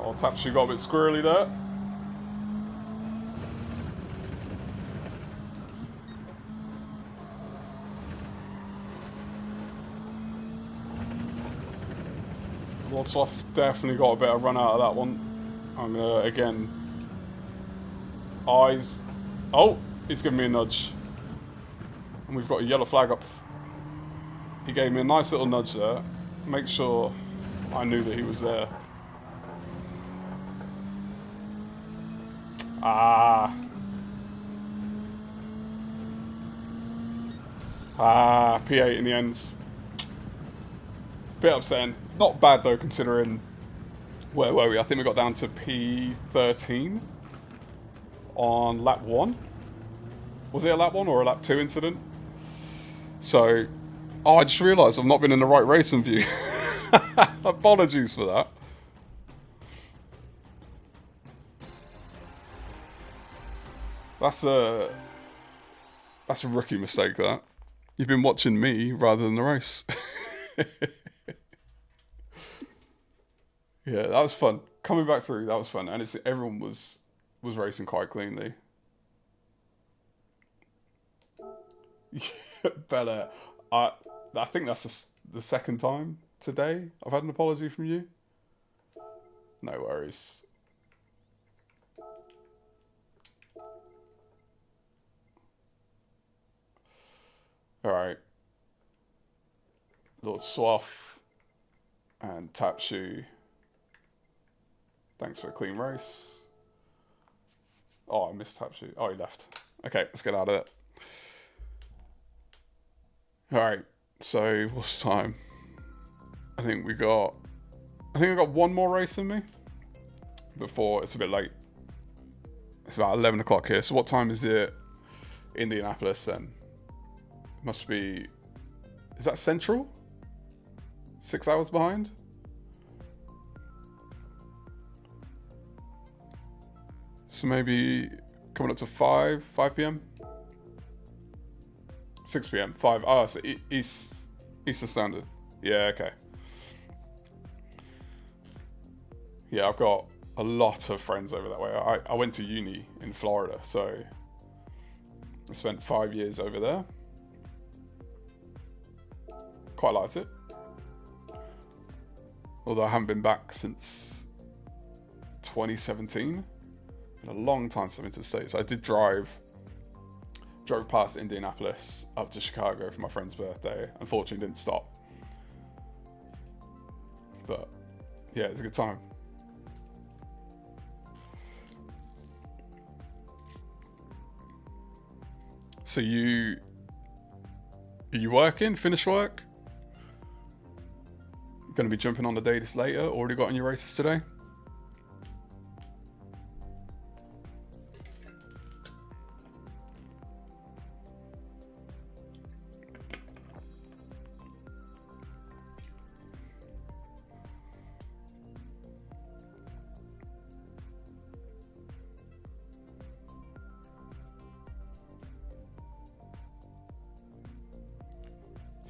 Oh, Tapshu got a bit squirrely there. Lord Swaff definitely got a bit of run out of that one. I'm gonna, again, eyes. Oh, he's giving me a nudge. And we've got a yellow flag up. He gave me a nice little nudge there. Make sure I knew that he was there. P8 in the end. Bit upsetting. Not bad though, considering where were we? I think we got down to P13 on lap 1. Was it a lap 1 or a lap 2 incident? So, oh, I just realised I've not been in the right racing view. Apologies for that. That's a rookie mistake, that. You've been watching me rather than the race. Yeah, that was fun. Coming back through, that was fun. And everyone was racing quite cleanly. Bella, I think that's the second time today I've had an apology from you. No worries. Alright. Lord Swaff and Tapshu. Thanks for a clean race. Oh, I missed Tapshu. Oh, he left. Okay, let's get out of it. Alright, so what's the time? I think I got one more race in me before it's a bit late. It's about 11 o'clock here. So what time is it? Indianapolis then. Must be, is that Central? 6 hours behind? So maybe coming up to 5 p.m. 6 p.m. 5. Oh, so Eastern Standard. Yeah, okay. Yeah, I've got a lot of friends over that way. I went to uni in Florida, so I spent 5 years over there. Quite liked it. Although I haven't been back since 2017. Been a long time since I've been to the States. I did drove past Indianapolis up to Chicago for my friend's birthday. Unfortunately, didn't stop. But yeah, it was a good time. So are you working? Finish work? Going to be jumping on the days later? Already got on your races today?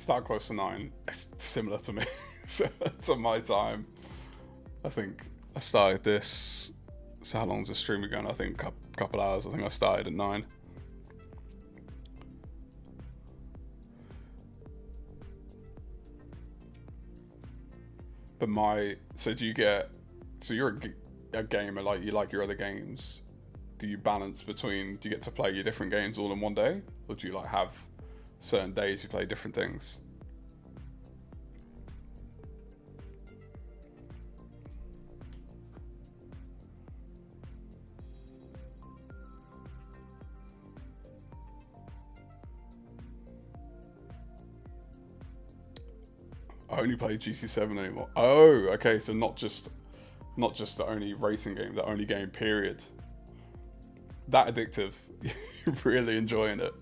Start close to 9. It's similar to me. To my time. I think I started this. So how long's the stream going? I think a couple hours. I think I started at 9. But so you're a gamer, like you like your other games. Do you balance between, do you get to play your different games all in one day? Or do you like have certain days you play different things? I only play GT7 anymore. Oh, okay, so not just the only racing game, the only game, period. That addictive. Really enjoying it.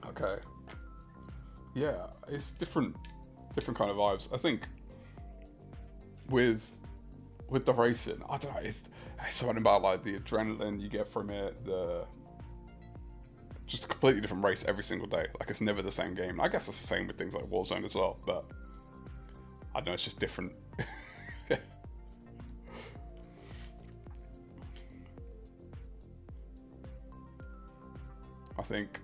Okay. Yeah, it's different kind of vibes. I think with the racing, I don't know, it's something about like the adrenaline you get from it, just a completely different race every single day. Like it's never the same game. I guess it's the same with things like Warzone as well, but I don't know, it's just different. I think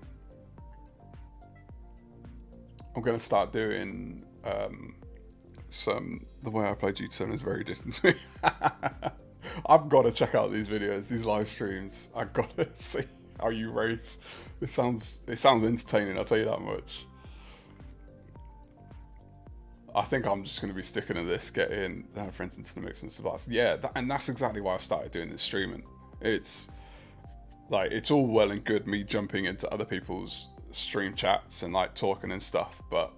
I'm gonna start doing the way I play GT7 is very distant to me. I've got to check out these videos, these live streams. I've got to see how you race. It sounds entertaining, I'll tell you that much. I think I'm just going to be sticking to this, getting friends into the mix and stuff. Yeah, and that's exactly why I started doing this streaming. It's like, it's all well and good me jumping into other people's stream chats and like talking and stuff, but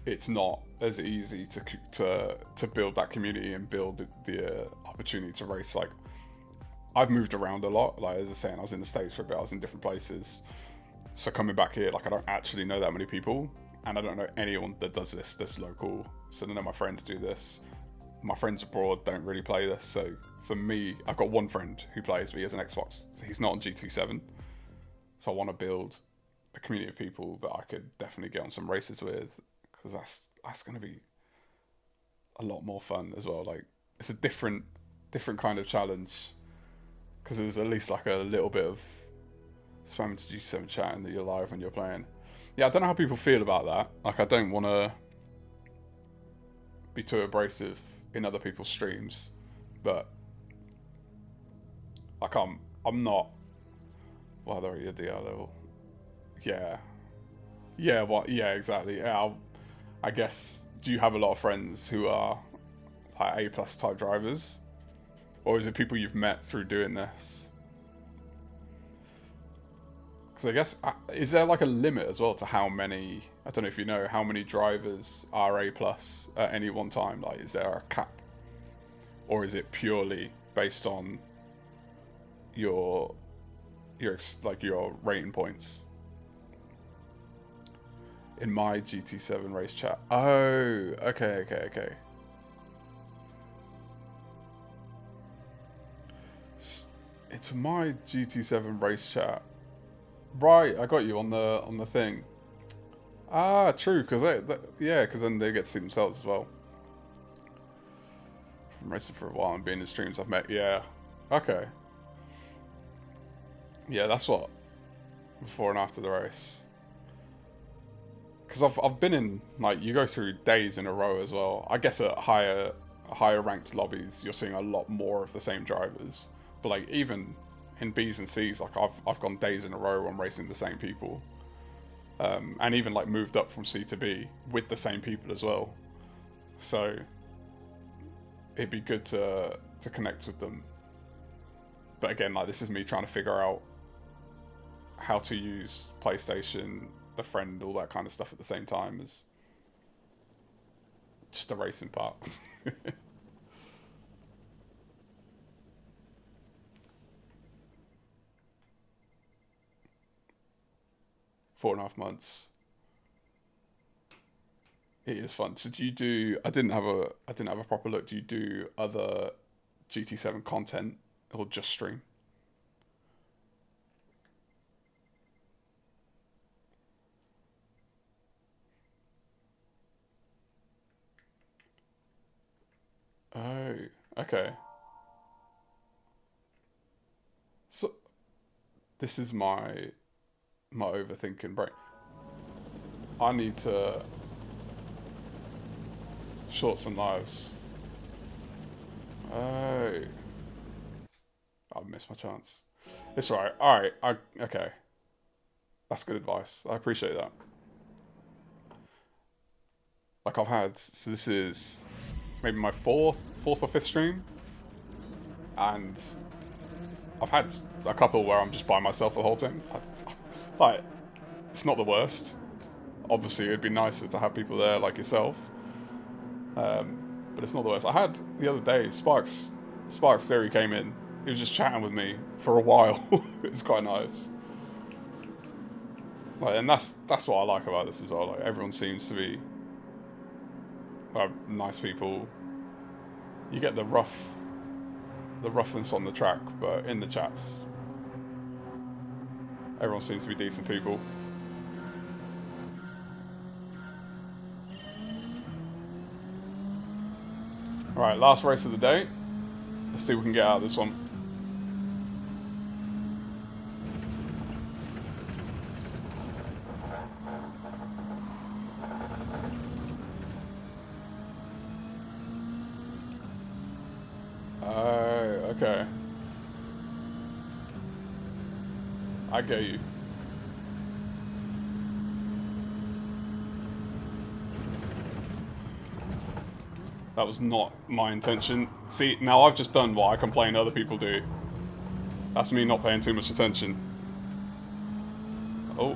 it's not as easy to build that community and build the opportunity to race. Like, I've moved around a lot. Like, as I was saying, I was in the States for a bit, I was in different places. So coming back here, like, I don't actually know that many people, and I don't know anyone that does this local. So none of my friends do this. My friends abroad don't really play this. So for me, I've got one friend who plays, but he has an Xbox. So he's not on GT7. So I want to build a community of people that I could definitely get on some races with, because that's going to be a lot more fun as well. Like, it's a different kind of challenge, because there's at least like a little bit of spamming to G7 chatting that you're live when you're playing. Yeah, I don't know how people feel about that. Like, I don't want to be too abrasive in other people's streams, but like, I'm not. Well, they're at your DR level. Yeah. Yeah, what? Yeah, exactly. Yeah, I guess, do you have a lot of friends who are like A+ type drivers? Or is it people you've met through doing this? Because I guess, is there like a limit as well to how many, I don't know if you know, how many drivers are A+ at any one time? Like, is there a cap? Or is it purely based on your rating points? In my GT7 race chat. Oh, okay. It's my GT7 race chat. Right, I got you on the thing. Ah, true, because then they get to see themselves as well. From racing for a while and being in streams I've met. Yeah, okay. Yeah, that's what, before and after the race. Because I've been in, like, you go through days in a row as well. I guess at higher ranked lobbies, you're seeing a lot more of the same drivers. But like, even in Bs and Cs, like, I've gone days in a row on racing the same people, and even like moved up from C to B with the same people as well. So it'd be good to connect with them. But again, like, this is me trying to figure out how to use PlayStation, the friend, all that kind of stuff at the same time as just the racing part. 4.5 months. It is fun. So do you do? I didn't have a proper look. Do you do other GT7 content or just stream? Oh, okay. So this is my overthinking brain. I need to short some lives. Oh, I've missed my chance. It's all right. All right. Okay. That's good advice. I appreciate that. Like I've had, so this is maybe my fourth or fifth stream, and I've had a couple where I'm just by myself the whole time. Like, it's not the worst. Obviously, it'd be nicer to have people there like yourself. But it's not the worst. I had the other day, Sparks Theory came in. He was just chatting with me for a while. It's quite nice. Like, and that's what I like about this as well. Like, everyone seems to be nice people. You get the roughness on the track, but in the chats, everyone seems to be decent people. Alright, last race of the day. Let's see if we can get out of this one. Okay. I get you. That was not my intention. See, now I've just done what I complain other people do. That's me not paying too much attention. Oh,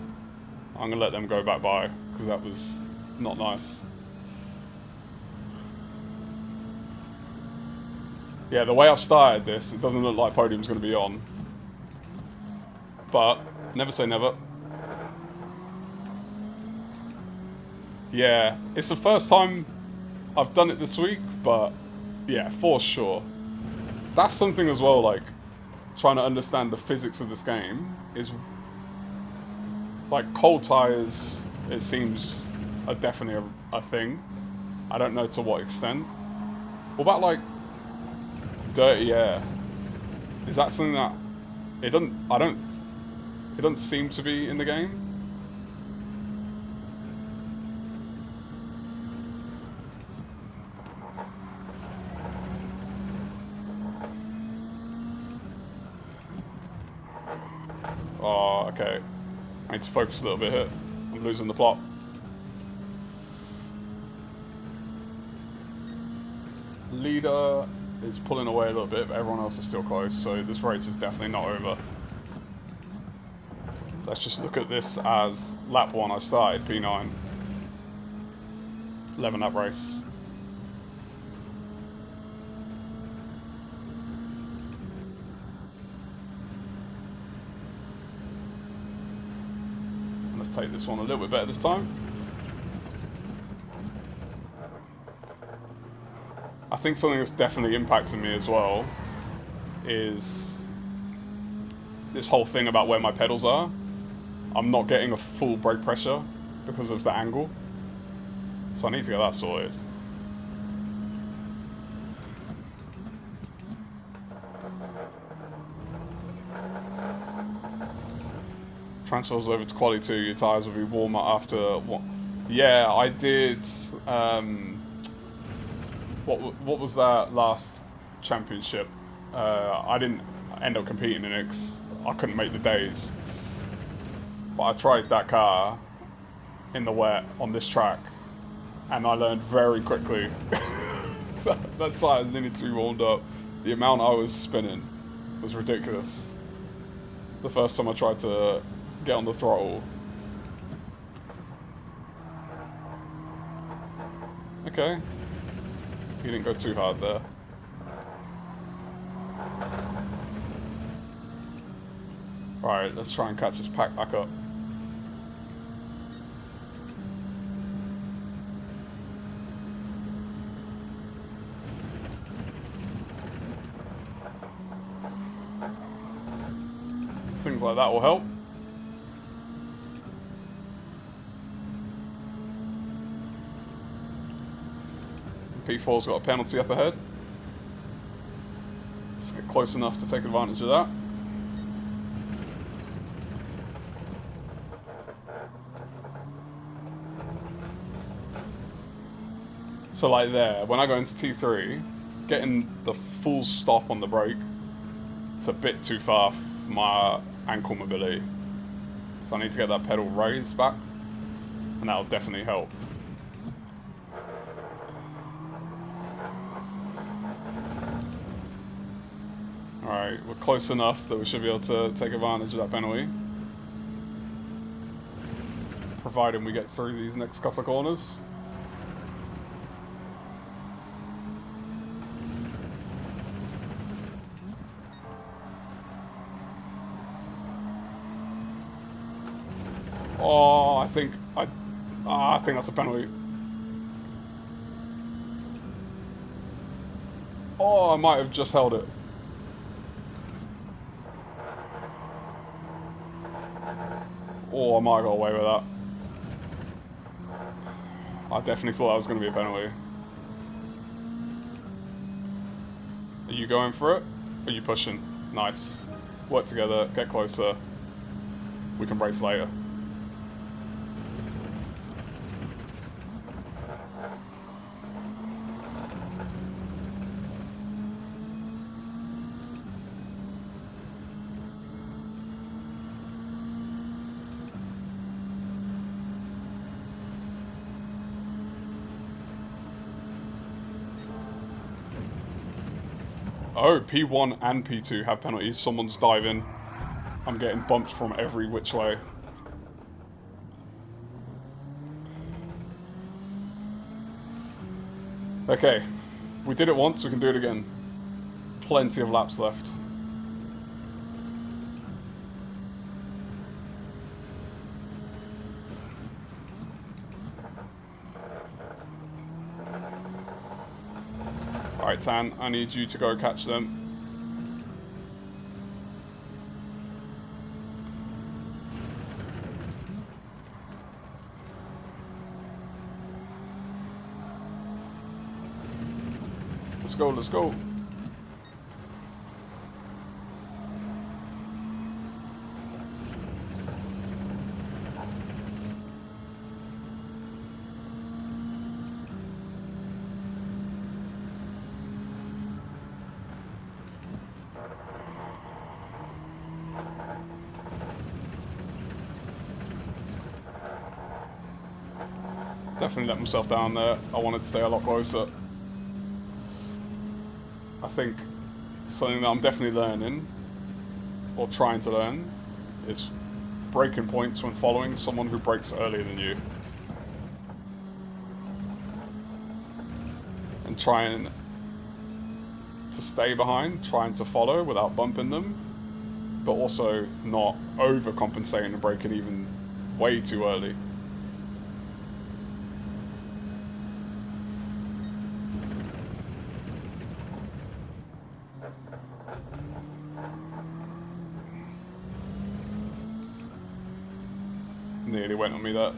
I'm gonna let them go back by, because that was not nice. Yeah, the way I've started this, it doesn't look like podium's gonna be on. But, never say never. Yeah, it's the first time I've done it this week, but yeah, for sure. That's something as well, like, trying to understand the physics of this game is, like, cold tyres, it seems, are definitely a thing. I don't know to what extent. What about, like, dirty air? Is that something that, it doesn't seem to be in the game? Oh, okay. I need to focus a little bit here. I'm losing the plot. Leader is pulling away a little bit, but everyone else is still close, so this race is definitely not over. Let's just look at this as lap 1 I started, P9. 11 lap race. Let's take this one a little bit better this time. I think something that's definitely impacted me as well is this whole thing about where my pedals are. I'm not getting a full brake pressure because of the angle. So I need to get that sorted. Transfers over to quality 2, your tyres will be warmer after what? Yeah, I did. What was that last championship? I didn't end up competing in it 'cause I couldn't make the days. But I tried that car in the wet on this track, and I learned very quickly that tyres needed to be warmed up. The amount I was spinning was ridiculous. The first time I tried to get on the throttle. Okay. He didn't go too hard there. Alright, let's try and catch this pack back up. things like that will help. P4's got a penalty up ahead. Let's get close enough to take advantage of that. So like there, when I go into T3, getting the full stop on the brake, it's a bit too far for my ankle mobility. So I need to get that pedal raised back, and that'll definitely help. Alright, we're close enough that we should be able to take advantage of that penalty. Providing we get through these next couple of corners. Oh, I think that's a penalty. Oh, I might have just held it. Oh, I might have got away with that. I definitely thought that was going to be a penalty. Are you going for it? Or are you pushing? Nice. Work together, get closer. We can race later. Oh, P1 and P2 have penalties. Someone's diving. I'm getting bumped from every which way. Okay. We did it once, we can do it again. Plenty of laps left. Alright, Tan, I need you to go catch them. Let's go, let's go. Definitely let myself down there. I wanted to stay a lot closer. I think something that I'm definitely learning, or trying to learn, is braking points when following someone who brakes earlier than you. And trying to stay behind, trying to follow without bumping them, but also not overcompensating and braking even way too early. Nearly went on me that.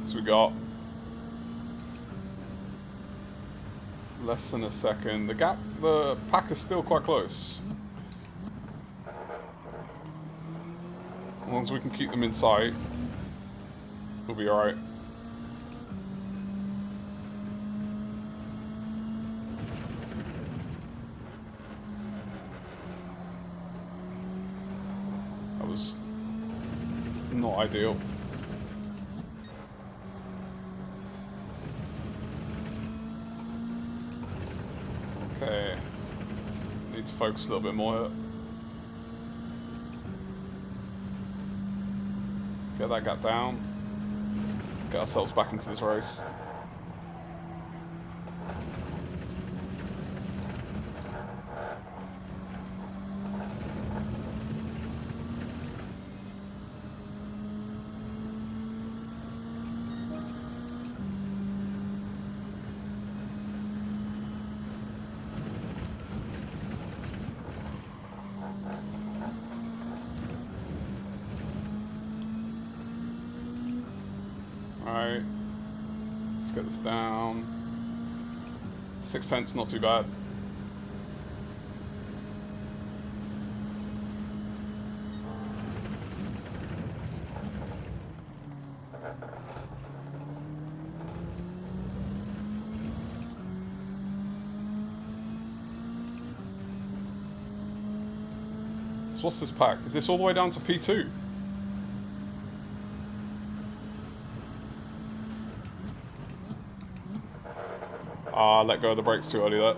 So we got less than a second. The pack is still quite close. As long as we can keep them in sight, we'll be alright. That was not ideal. Okay. Need to focus a little bit more here. Get that gap down. Get ourselves back into this race. Alright. Let's get this down. 6/10, not too bad. So what's this pack? Is this all the way down to P2? Ah, let go of the brakes too early there.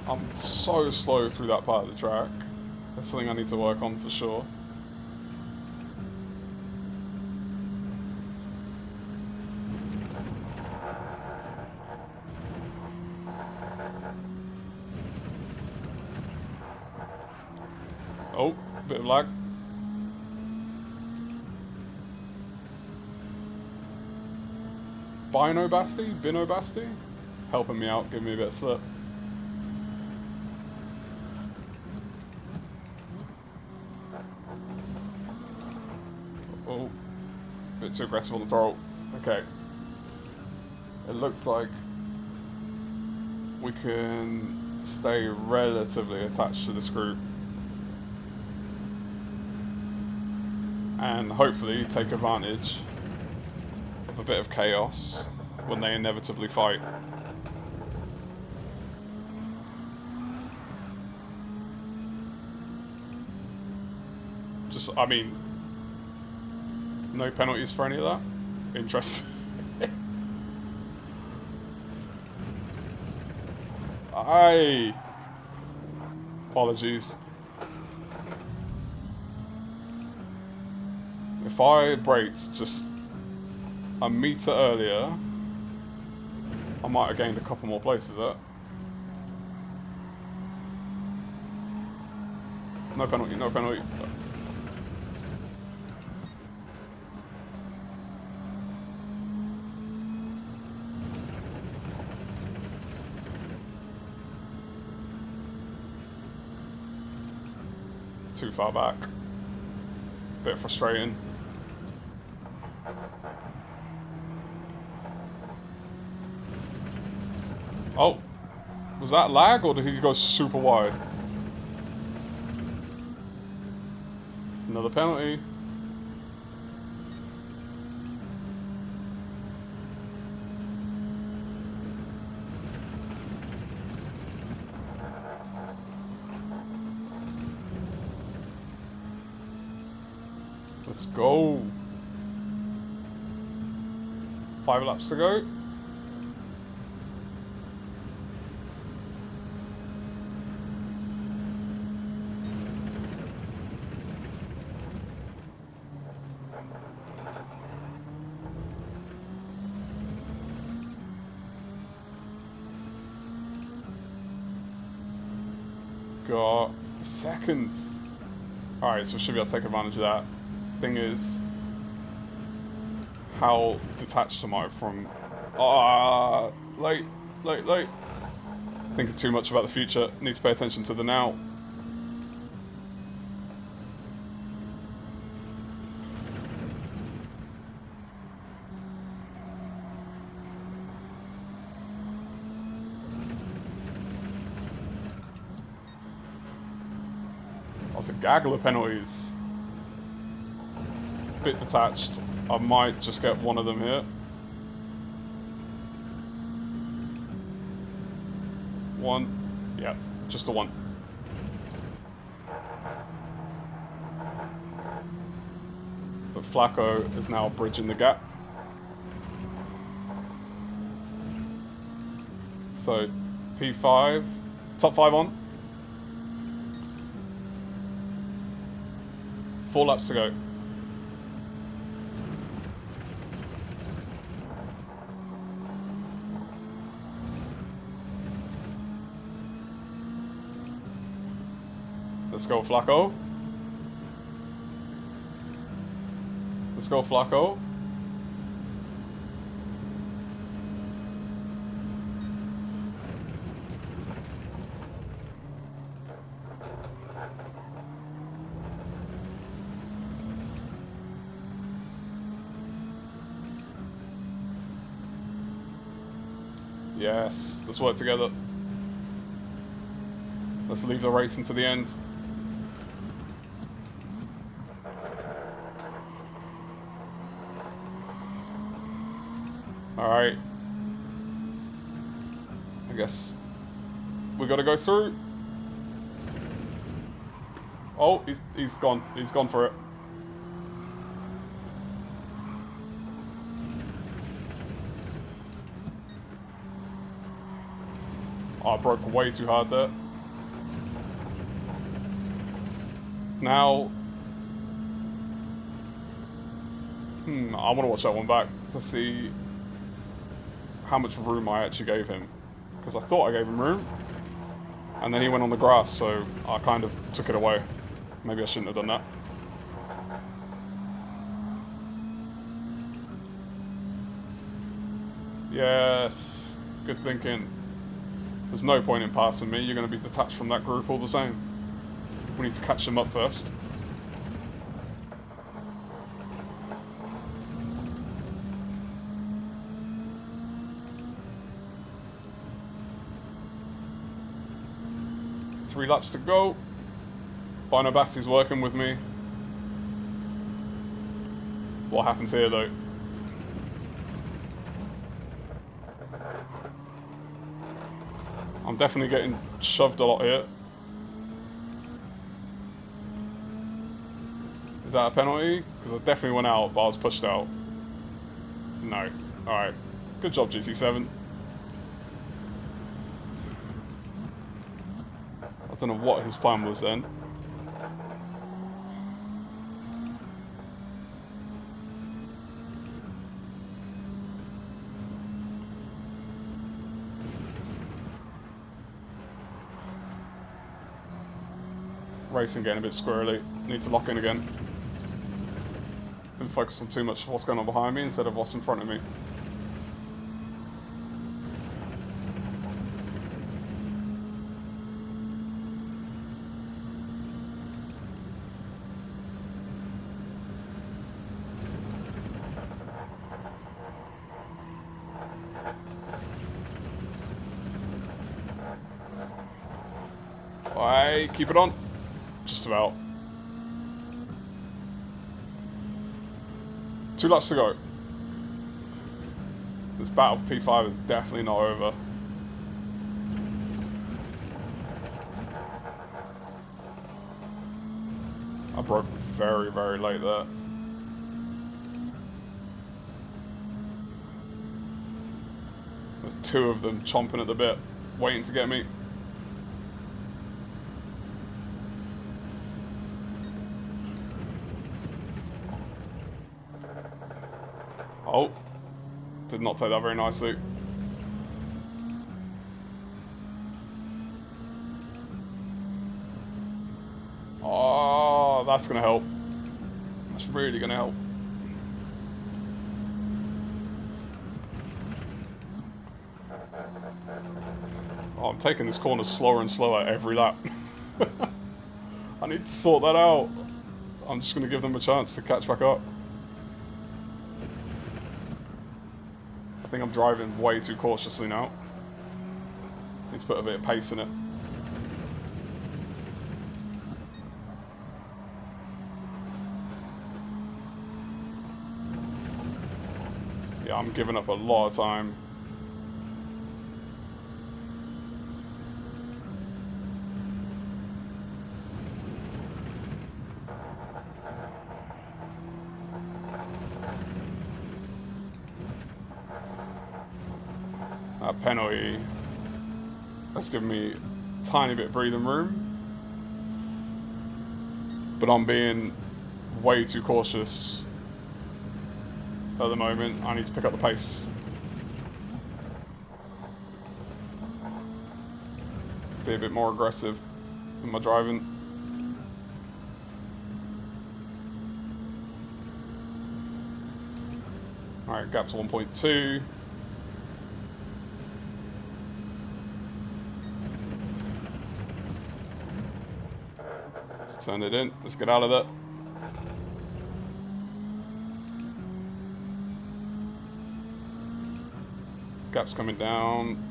I'm so slow through that part of the track. That's something I need to work on for sure. Oh, bit of lag. Bino Basti? Helping me out, giving me a bit of slip. Oh, a bit too aggressive on the throttle. Okay. It looks like we can stay relatively attached to this group. And hopefully take advantage of a bit of chaos when they inevitably fight. Just, I mean, no penalties for any of that? Interesting. Aye. Apologies. If I braked just a meter earlier, I might have gained a couple more places there. No penalty, no penalty. Too far back. Bit frustrating. Oh, was that lag or did he go super wide? It's another penalty. Let's go. 5 laps to go. Got a second. Alright, so we should be able to take advantage of that. Thing is, how detached am I from... late. Thinking too much about the future. Need to pay attention to the now. That's a gaggle of penalties. Bit detached. I might just get one of them here. One. Yeah, just the one. But Flacco is now bridging the gap. So, P5. Top 5 on. 4 laps to go. Let's go, Flacco. Let's go, Flacco. Yes, let's work together. Let's leave the race into the end. Alright. I guess we gotta go through. Oh, he's gone. He's gone for it. Oh, I broke way too hard there. Now, I want to watch that one back to see how much room I actually gave him. Because I thought I gave him room. And then he went on the grass, so I kind of took it away. Maybe I shouldn't have done that. Yes, good thinking. There's no point in passing me, you're going to be detached from that group all the same. We need to catch them up first. Three laps to go. Bino Basti's working with me. What happens here though? I'm definitely getting shoved a lot here. Is that a penalty? Because I definitely went out, but I was pushed out. No. Alright. Good job, GT7. I don't know what his plan was then. Racing getting a bit squirrely. Need to lock in again. Been focused on too much of what's going on behind me instead of what's in front of me. Alright, keep it on. Just about. 2 laps to go. This battle for P5 is definitely not over. I broke very, very late there. There's 2 of them chomping at the bit, waiting to get me. Oh, did not take that very nicely. Oh, that's gonna help. That's really gonna help. Oh, I'm taking this corner slower and slower every lap. I need to sort that out. I'm just gonna give them a chance to catch back up. I think I'm driving way too cautiously now. Need to put a bit of pace in it. Yeah, I'm giving up a lot of time. That penalty has given me a tiny bit of breathing room, but I'm being way too cautious at the moment. I need to pick up the pace. Be a bit more aggressive in my driving. Alright, gap's 1.2. Let's turn it in. Let's get out of there. Gap's coming down.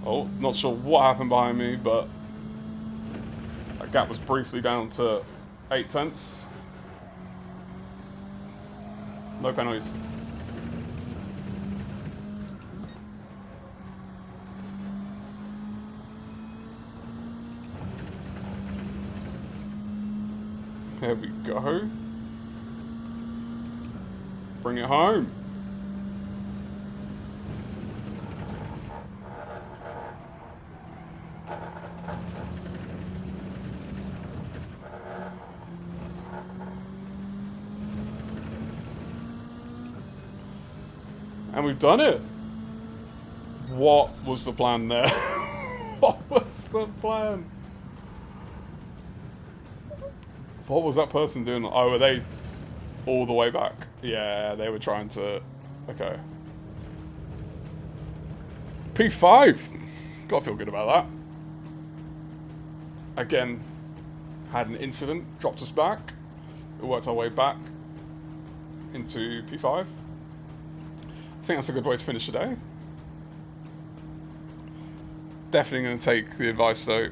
Oh, not sure what happened behind me, but that gap was briefly down to 0.8. No penalties. There we go. Bring it home. And we've done it. What was the plan there? What was the plan? What was that person doing? Oh, were they all the way back? Yeah, they were trying to... Okay. P5. Gotta feel good about that. Again, had an incident, dropped us back. We worked our way back into P5. I think that's a good way to finish the day. Definitely going to take the advice though.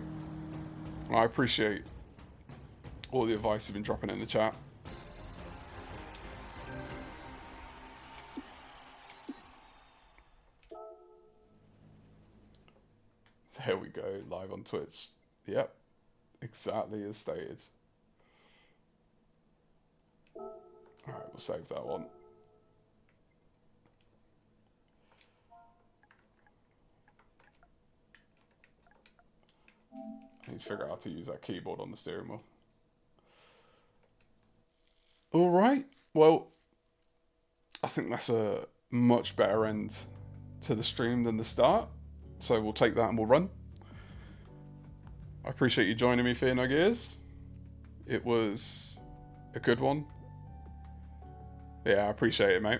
I appreciate all the advice you've been dropping in the chat. There we go, live on Twitch. Yep, exactly as stated. Alright, we'll save that one. I need to figure out how to use that keyboard on the steering wheel. Alright, well, I think that's a much better end to the stream than the start. So we'll take that and we'll run. I appreciate you joining me, Fear No Gears. It was a good one. Yeah, I appreciate it, mate.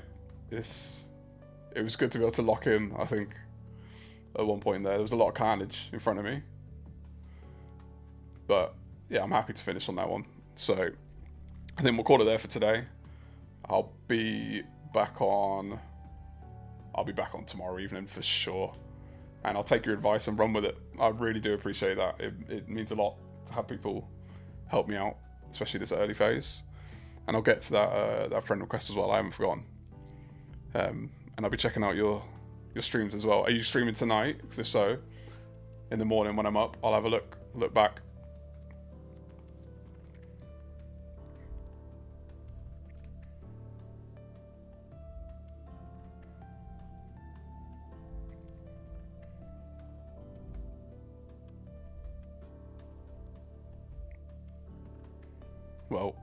It was good to be able to lock in, I think, at one point there. There was a lot of carnage in front of me. But, yeah, I'm happy to finish on that one. So, I think we'll call it there for today. I'll be back on tomorrow evening for sure. And I'll take your advice and run with it. I really do appreciate that. It means a lot to have people help me out, especially this early phase. And I'll get to that friend request as well. I haven't forgotten. And I'll be checking out your streams as well. Are you streaming tonight? Because if so, in the morning when I'm up, I'll have a look back. Well,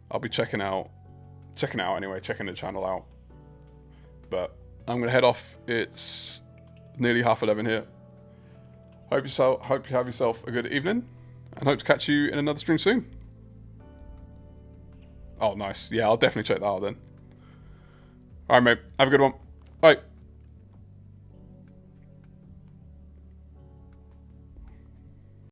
I'll be checking out anyway, checking the channel out. But I'm gonna head off. It's nearly 11:30 here. Hope you have yourself a good evening, and hope to catch you in another stream soon. Oh, nice. Yeah, I'll definitely check that out then. All right, mate. Have a good one. Bye.